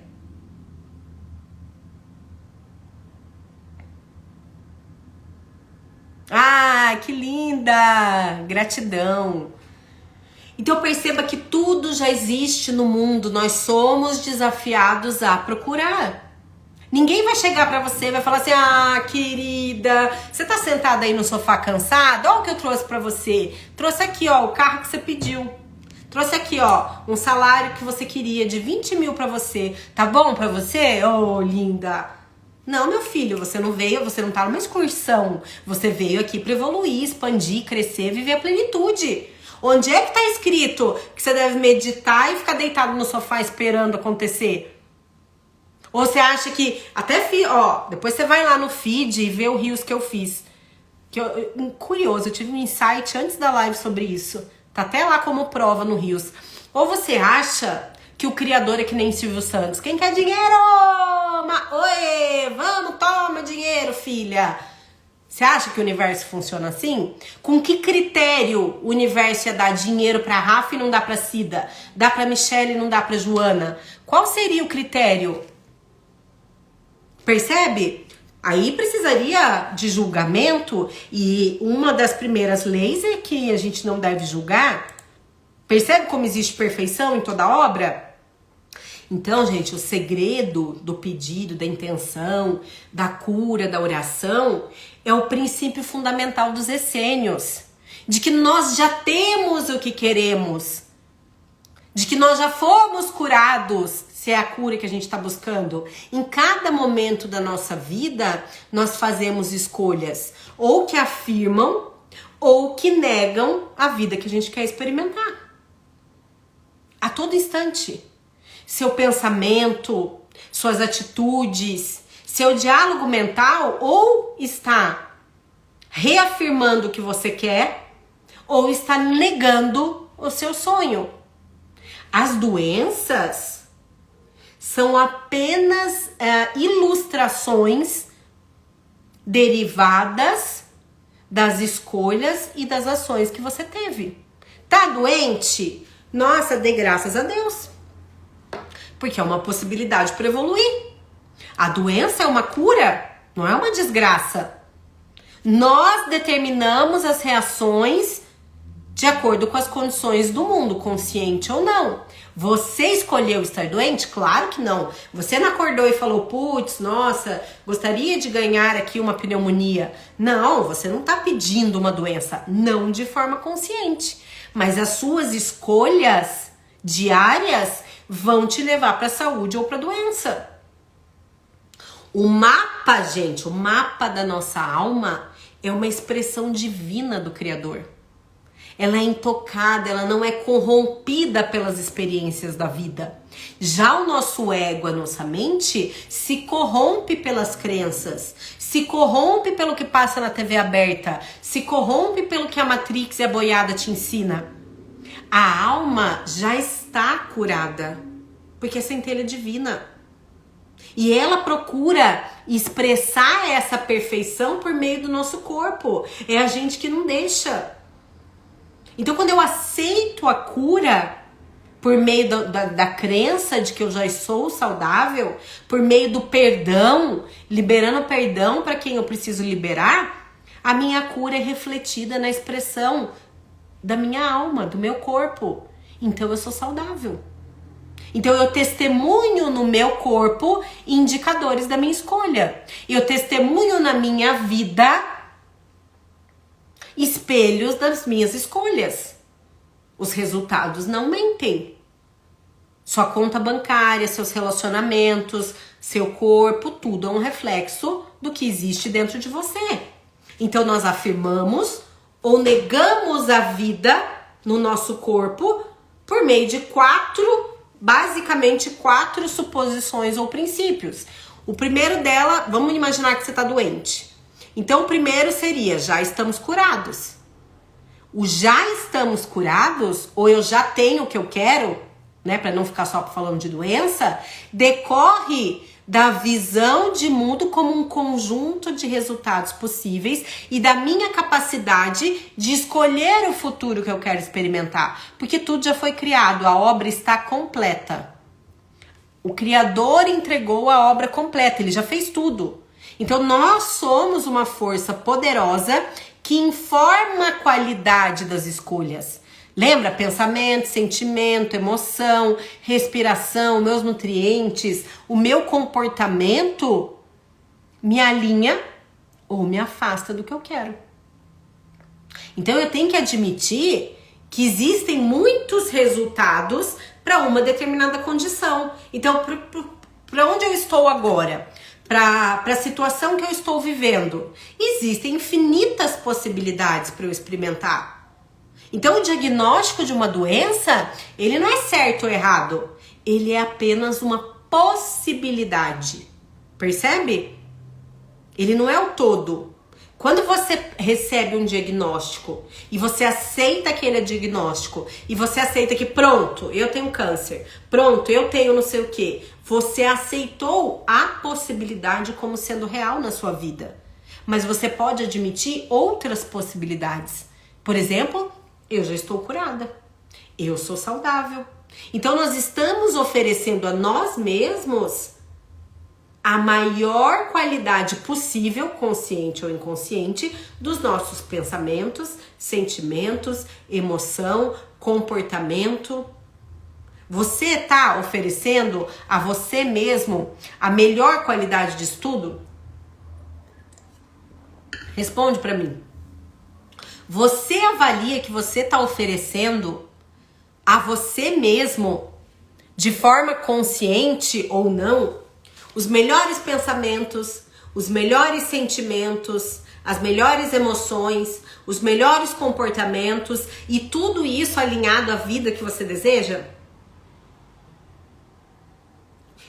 Ah, que linda! Gratidão. Então perceba que tudo já existe no mundo, nós somos desafiados a procurar. Ninguém vai chegar pra você e vai falar assim: ah, querida, você tá sentada aí no sofá cansada? Olha o que eu trouxe pra você. Trouxe aqui, ó, o carro que você pediu. Trouxe aqui, ó, um salário que você queria de 20 mil pra você. Tá bom pra você? Oh, linda! Não, meu filho, você não veio, você não tá numa excursão. Você veio aqui pra evoluir, expandir, crescer, viver a plenitude. Onde é que tá escrito que você deve meditar e ficar deitado no sofá esperando acontecer? Ou você acha que depois você vai lá no feed e vê o Reels que eu fiz. Curioso, eu tive um insight antes da live sobre isso. Tá até lá como prova no Reels. Ou você acha que o criador é que nem Silvio Santos? Quem quer dinheiro? Oi, vamos, toma dinheiro, filha. Você acha que o universo funciona assim? Com que critério o universo ia dar dinheiro pra Rafa e não dá pra Cida? Dá pra Michelle e não dá pra Joana? Qual seria o critério? Percebe? Aí precisaria de julgamento, e uma das primeiras leis é que a gente não deve julgar. Percebe como existe perfeição em toda obra? Então, gente, o segredo do pedido, da intenção, da cura, da oração, é o princípio fundamental dos essênios. De que nós já temos o que queremos. De que nós já fomos curados, se é a cura que a gente está buscando. Em cada momento da nossa vida, nós fazemos escolhas ou que afirmam ou que negam a vida que a gente quer experimentar. A todo instante. Seu pensamento, suas atitudes, seu diálogo mental ou está reafirmando o que você quer ou está negando o seu sonho. As doenças são apenas ilustrações derivadas das escolhas e das ações que você teve. Tá doente? Nossa, dê graças a Deus. Porque é uma possibilidade para evoluir. A doença é uma cura, não é uma desgraça. Nós determinamos as reações de acordo com as condições do mundo, consciente ou não. Você escolheu estar doente? Claro que não. Você não acordou e falou, putz, nossa, gostaria de ganhar aqui uma pneumonia. Não, você não está pedindo uma doença, não de forma consciente. Mas as suas escolhas diárias vão te levar para a saúde ou para a doença. O mapa, gente, o mapa da nossa alma é uma expressão divina do Criador. Ela é intocada, ela não é corrompida pelas experiências da vida. Já o nosso ego, a nossa mente, se corrompe pelas crenças, se corrompe pelo que passa na TV aberta, se corrompe pelo que a Matrix e a boiada te ensina. A alma já está curada, porque é centelha divina. E ela procura expressar essa perfeição por meio do nosso corpo. É a gente que não deixa. Então, quando eu aceito a cura por meio da crença de que eu já sou saudável, por meio do perdão, liberando perdão para quem eu preciso liberar, a minha cura é refletida na expressão da minha alma, do meu corpo. Então, eu sou saudável. Então, eu testemunho no meu corpo indicadores da minha escolha. Eu testemunho na minha vida espelhos das minhas escolhas. Os resultados não mentem. Sua conta bancária, seus relacionamentos, seu corpo, tudo é um reflexo do que existe dentro de você. Então nós afirmamos ou negamos a vida no nosso corpo por meio de basicamente quatro suposições ou princípios. O primeiro dela, vamos imaginar que você está doente. Então o primeiro seria, já estamos curados. O já estamos curados, ou eu já tenho o que eu quero, né, para não ficar só falando de doença, decorre da visão de mundo como um conjunto de resultados possíveis e da minha capacidade de escolher o futuro que eu quero experimentar. Porque tudo já foi criado, a obra está completa. O Criador entregou a obra completa, ele já fez tudo. Então nós somos uma força poderosa que informa a qualidade das escolhas. Lembra? Pensamento, sentimento, emoção, respiração, meus nutrientes, o meu comportamento me alinha ou me afasta do que eu quero. Então eu tenho que admitir que existem muitos resultados para uma determinada condição. Então, para onde eu estou agora? Para a situação que eu estou vivendo, existem infinitas possibilidades para eu experimentar. Então o diagnóstico de uma doença, ele não é certo ou errado, ele é apenas uma possibilidade, percebe? Ele não é o todo. Quando você recebe um diagnóstico e você aceita aquele diagnóstico e você aceita que pronto, eu tenho câncer, pronto, eu tenho não sei o que, você aceitou a possibilidade como sendo real na sua vida. Mas você pode admitir outras possibilidades. Por exemplo, eu já estou curada, eu sou saudável. Então nós estamos oferecendo a nós mesmos a maior qualidade possível, consciente ou inconsciente, dos nossos pensamentos, sentimentos, emoção, comportamento. Você está oferecendo a você mesmo a melhor qualidade de estudo? Responde para mim. Você avalia que você está oferecendo a você mesmo, de forma consciente ou não, os melhores pensamentos, os melhores sentimentos, as melhores emoções, os melhores comportamentos e tudo isso alinhado à vida que você deseja?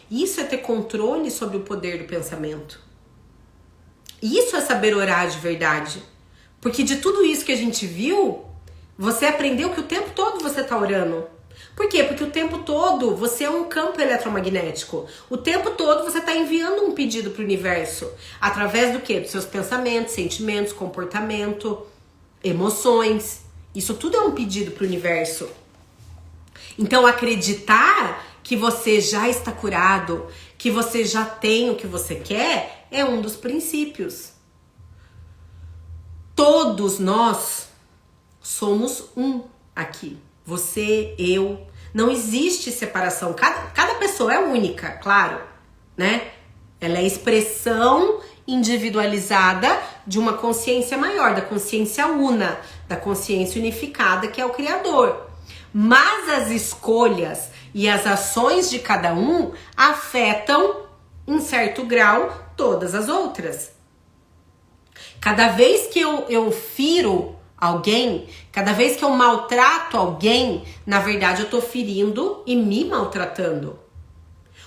Isso é ter controle sobre o poder do pensamento. Isso é saber orar de verdade. Porque de tudo isso que a gente viu, você aprendeu que o tempo todo você tá orando. Por quê? Porque o tempo todo você é um campo eletromagnético. O tempo todo você tá enviando um pedido pro universo. Através do quê? Dos seus pensamentos, sentimentos, comportamento, emoções. Isso tudo é um pedido pro universo. Então acreditar que você já está curado, que você já tem o que você quer, é um dos princípios. Todos nós somos um aqui. Você, eu. Não existe separação. Cada pessoa é única, claro, né? Ela é expressão individualizada de uma consciência maior, da consciência una, da consciência unificada que é o Criador. Mas as escolhas e as ações de cada um afetam, em certo grau, todas as outras. Cada vez que eu firo alguém, cada vez que eu maltrato alguém, na verdade eu tô ferindo e me maltratando.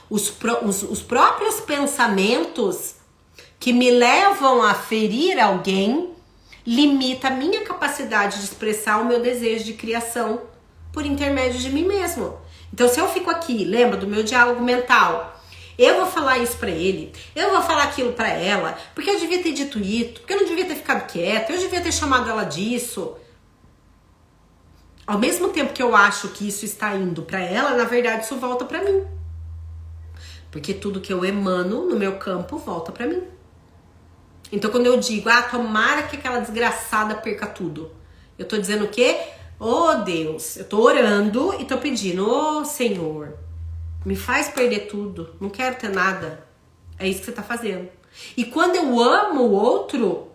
Os próprios pensamentos que me levam a ferir alguém limita a minha capacidade de expressar o meu desejo de criação por intermédio de mim mesmo. Então se eu fico aqui, lembra do meu diálogo mental, eu vou falar isso pra ele, eu vou falar aquilo pra ela, porque eu devia ter dito isso, porque eu não devia ter ficado quieta, eu devia ter chamado ela disso. Ao mesmo tempo que eu acho que isso está indo pra ela, na verdade isso volta pra mim. Porque tudo que eu emano no meu campo volta pra mim. Então quando eu digo, tomara que aquela desgraçada perca tudo, eu tô dizendo o quê? Oh Deus, eu tô orando e tô pedindo, oh Senhor, me faz perder tudo, não quero ter nada. É isso que você tá fazendo. E quando eu amo o outro,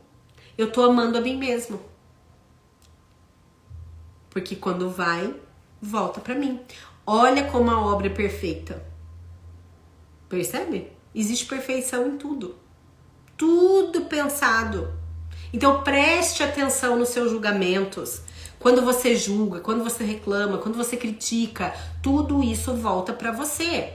eu tô amando a mim mesmo. Porque quando vai, volta pra mim. Olha como a obra é perfeita. Percebe? Existe perfeição em tudo. Tudo pensado. Então preste atenção nos seus julgamentos. Quando você julga, quando você reclama, quando você critica, tudo isso volta para você.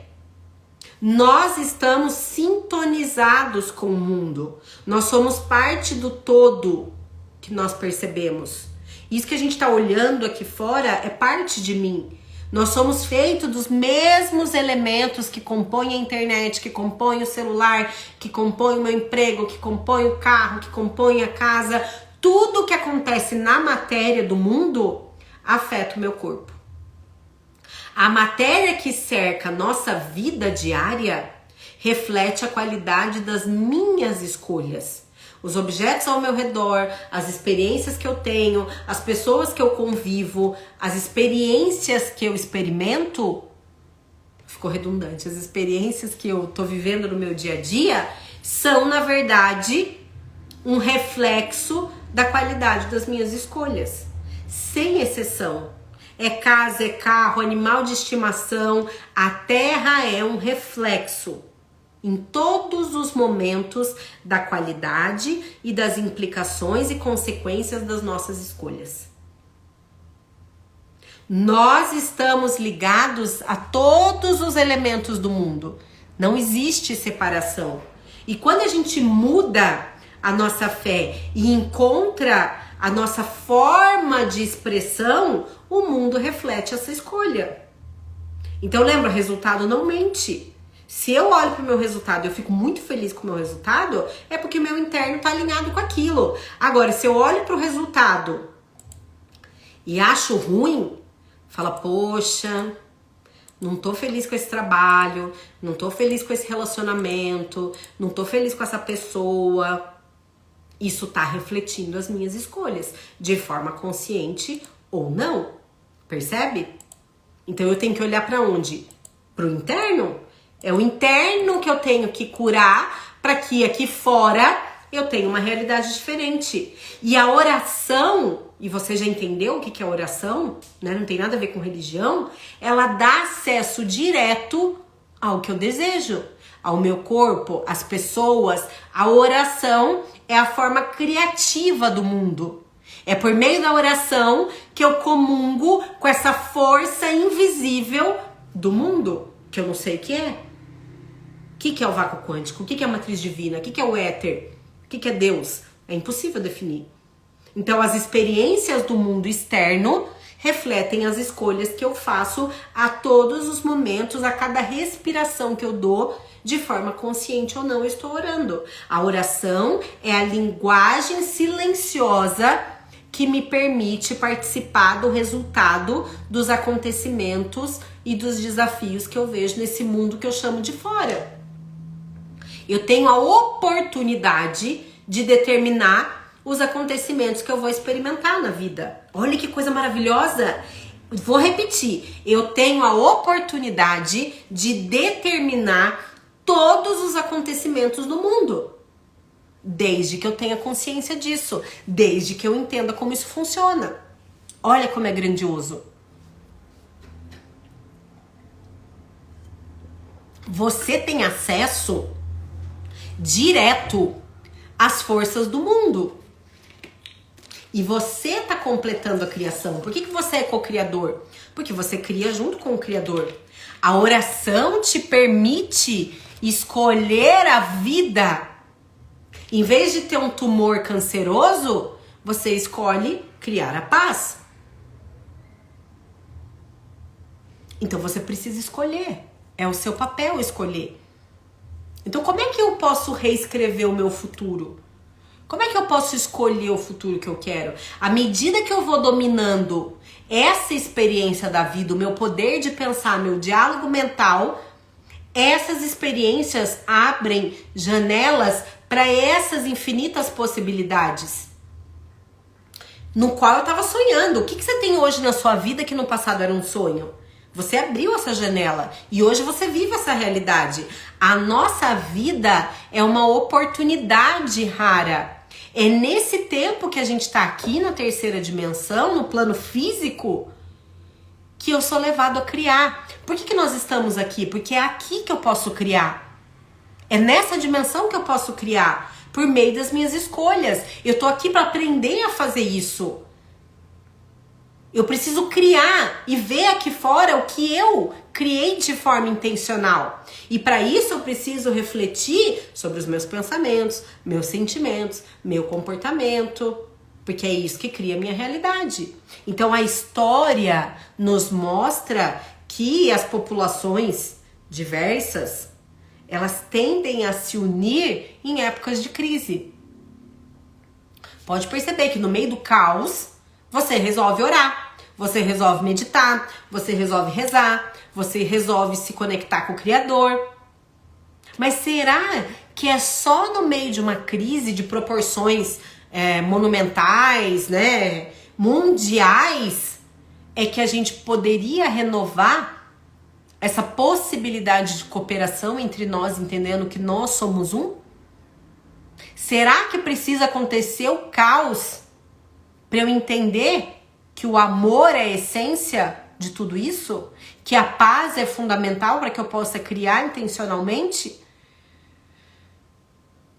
Nós estamos sintonizados com o mundo. Nós somos parte do todo que nós percebemos. Isso que a gente está olhando aqui fora é parte de mim. Nós somos feitos dos mesmos elementos que compõem a internet, que compõem o celular, que compõem o meu emprego, que compõem o carro, que compõem a casa. Tudo que acontece na matéria do mundo afeta o meu corpo. A matéria que cerca a nossa vida diária reflete a qualidade das minhas escolhas. Os objetos ao meu redor, as experiências que eu tenho, as pessoas que eu convivo, as experiências que eu experimento, ficou redundante, as experiências que eu tô vivendo no meu dia a dia são, na verdade, um reflexo da qualidade das minhas escolhas, sem exceção. É casa, é carro, animal de estimação, a terra é um reflexo em todos os momentos da qualidade e das implicações e consequências das nossas escolhas. Nós estamos ligados a todos os elementos do mundo. Não existe separação. E quando a gente muda a nossa fé e encontra a nossa forma de expressão, o mundo reflete essa escolha. Então lembra, resultado não mente. Se eu olho para o meu resultado e eu fico muito feliz com o meu resultado, é porque o meu interno está alinhado com aquilo. Agora, se eu olho para o resultado e acho ruim, fala, poxa, não tô feliz com esse trabalho, não tô feliz com esse relacionamento, não tô feliz com essa pessoa. Isso tá refletindo as minhas escolhas, de forma consciente ou não. Percebe? Então eu tenho que olhar para onde? Pro interno. É o interno que eu tenho que curar para que aqui fora eu tenha uma realidade diferente. E a oração, e você já entendeu o que é oração, né? Não tem nada a ver com religião, ela dá acesso direto ao que eu desejo, ao meu corpo, às pessoas. A oração é a forma criativa do mundo. É por meio da oração que eu comungo com essa força invisível do mundo, que eu não sei o que é. O que é o vácuo quântico? O que é a matriz divina? O que é o éter? O que é Deus? É impossível definir. Então, as experiências do mundo externo refletem as escolhas que eu faço a todos os momentos, a cada respiração que eu dou, de forma consciente ou não, eu estou orando. A oração é a linguagem silenciosa que me permite participar do resultado dos acontecimentos e dos desafios que eu vejo nesse mundo que eu chamo de fora. Eu tenho a oportunidade de determinar os acontecimentos que eu vou experimentar na vida. Olha que coisa maravilhosa! Vou repetir. Eu tenho a oportunidade de determinar todos os acontecimentos do mundo. Desde que eu tenha consciência disso. Desde que eu entenda como isso funciona. Olha como é grandioso. Você tem acesso direto às forças do mundo. E você está completando a criação. Por que você é co-criador? Porque você cria junto com o Criador. A oração te permite escolher a vida. Em vez de ter um tumor canceroso, você escolhe criar a paz. Então você precisa escolher. É o seu papel escolher. Então como é que eu posso reescrever o meu futuro? Como é que eu posso escolher o futuro que eu quero? À medida que eu vou dominando essa experiência da vida, o meu poder de pensar, meu diálogo mental, essas experiências abrem janelas para essas infinitas possibilidades. No qual eu estava sonhando. O que você tem hoje na sua vida que no passado era um sonho? Você abriu essa janela e hoje você vive essa realidade. A nossa vida é uma oportunidade rara. É nesse tempo que a gente tá aqui na terceira dimensão, no plano físico, que eu sou levado a criar. Por que nós estamos aqui? Porque é aqui que eu posso criar. É nessa dimensão que eu posso criar, por meio das minhas escolhas. Eu tô aqui para aprender a fazer isso. Eu preciso criar e ver aqui fora o que eu criei de forma intencional. E para isso eu preciso refletir sobre os meus pensamentos, meus sentimentos, meu comportamento, porque é isso que cria a minha realidade. Então a história nos mostra que as populações diversas, elas tendem a se unir em épocas de crise. Pode perceber que no meio do caos, você resolve orar, você resolve meditar, você resolve rezar, você resolve se conectar com o Criador. Mas será que é só no meio de uma crise de proporções monumentais, né, mundiais, é que a gente poderia renovar essa possibilidade de cooperação entre nós, entendendo que nós somos um? Será que precisa acontecer o caos para eu entender que o amor é a essência de tudo isso? Que a paz é fundamental para que eu possa criar intencionalmente?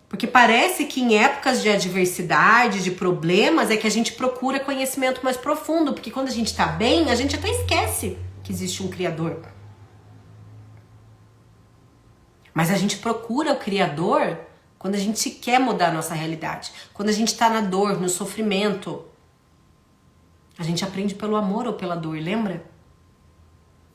Porque parece que em épocas de adversidade, de problemas, é que a gente procura conhecimento mais profundo. Porque quando a gente tá bem, a gente até esquece que existe um Criador. Mas a gente procura o Criador quando a gente quer mudar a nossa realidade. Quando a gente tá na dor, no sofrimento. A gente aprende pelo amor ou pela dor, lembra?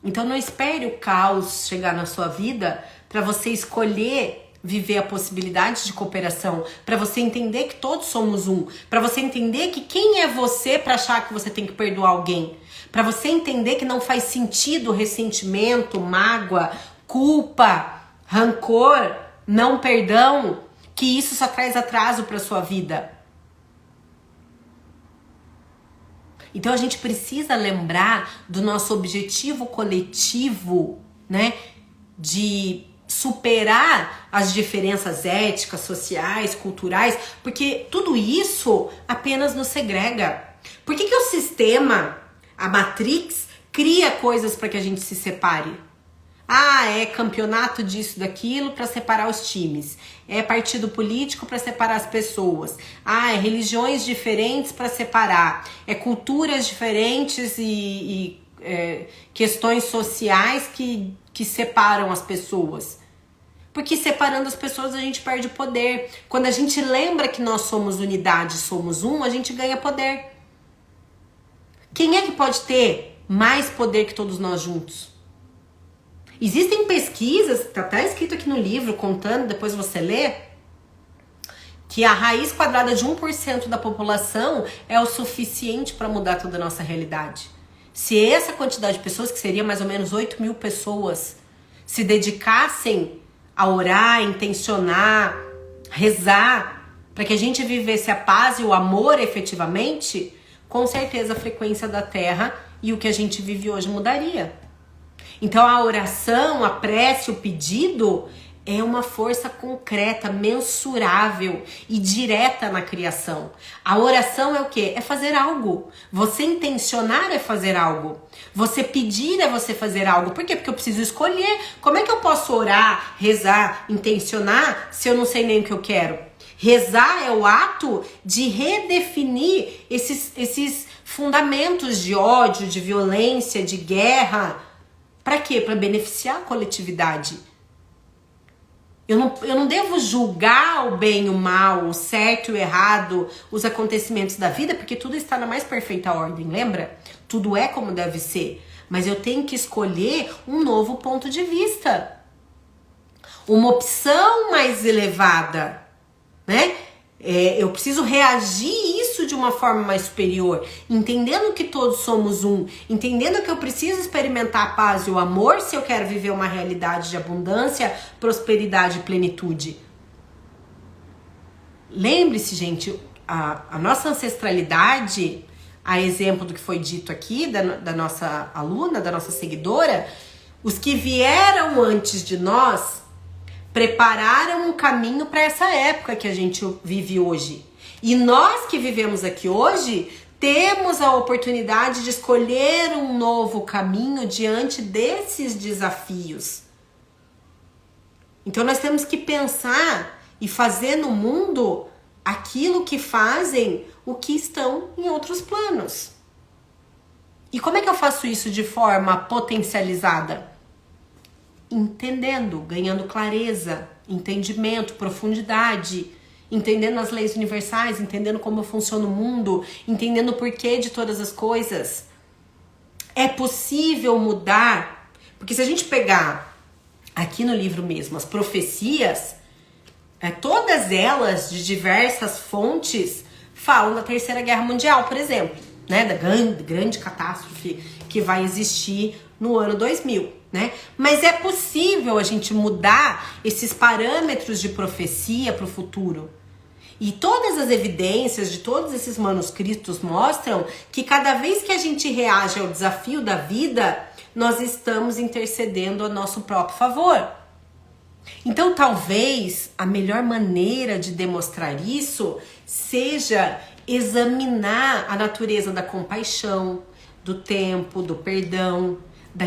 Então não espere o caos chegar na sua vida para você escolher viver a possibilidade de cooperação, para você entender que todos somos um, para você entender que quem é você para achar que você tem que perdoar alguém, para você entender que não faz sentido ressentimento, mágoa, culpa, rancor, não perdão, que isso só traz atraso para sua vida. Então a gente precisa lembrar do nosso objetivo coletivo, né, de superar as diferenças éticas, sociais, culturais, porque tudo isso apenas nos segrega. Por que o sistema, a Matrix, cria coisas para que a gente se separe? Ah, é campeonato disso, daquilo para separar os times. É partido político para separar as pessoas. Ah, é religiões diferentes para separar. É culturas diferentes e questões sociais que separam as pessoas. Porque separando as pessoas a gente perde poder. Quando a gente lembra que nós somos unidade, somos um, a gente ganha poder. Quem é que pode ter mais poder que todos nós juntos? Existem pesquisas, tá até escrito aqui no livro, contando, depois você lê, que a raiz quadrada de 1% da população é o suficiente para mudar toda a nossa realidade. Se essa quantidade de pessoas, que seria mais ou menos 8 mil pessoas, se dedicassem a orar, intencionar, rezar, para que a gente vivesse a paz e o amor efetivamente, com certeza a frequência da Terra e o que a gente vive hoje mudaria. Então a oração, a prece, o pedido é uma força concreta, mensurável e direta na criação. A oração é o quê? É fazer algo. Você intencionar é fazer algo. Você pedir é você fazer algo. Por quê? Porque eu preciso escolher. Como é que eu posso orar, rezar, intencionar se eu não sei nem o que eu quero? Rezar é o ato de redefinir esses fundamentos de ódio, de violência, de guerra. Para quê? Para beneficiar a coletividade. Eu não devo julgar o bem e o mal, o certo e o errado, os acontecimentos da vida, porque tudo está na mais perfeita ordem, lembra? Tudo é como deve ser. Mas eu tenho que escolher um novo ponto de vista. Uma opção mais elevada, né? Eu preciso reagir isso de uma forma mais superior, entendendo que todos somos um, entendendo que eu preciso experimentar a paz e o amor se eu quero viver uma realidade de abundância, prosperidade e plenitude. Lembre-se, gente, a nossa ancestralidade, a exemplo do que foi dito aqui, da nossa aluna, da nossa seguidora, os que vieram antes de nós prepararam um caminho para essa época que a gente vive hoje. E nós que vivemos aqui hoje temos a oportunidade de escolher um novo caminho diante desses desafios. Então nós temos que pensar e fazer no mundo aquilo que fazem o que estão em outros planos. E como é que eu faço isso de forma potencializada? Entendendo, ganhando clareza, entendimento, profundidade, entendendo as leis universais, entendendo como funciona o mundo, entendendo o porquê de todas as coisas. É possível mudar, porque se a gente pegar aqui no livro mesmo as profecias, todas elas de diversas fontes falam da Terceira Guerra Mundial, por exemplo, né, da grande catástrofe que vai existir no ano 2000, né? Mas é possível a gente mudar esses parâmetros de profecia para o futuro. E todas as evidências de todos esses manuscritos mostram que cada vez que a gente reage ao desafio da vida, nós estamos intercedendo a nosso próprio favor. Então, talvez a melhor maneira de demonstrar isso seja examinar a natureza da compaixão, do tempo, do perdão, da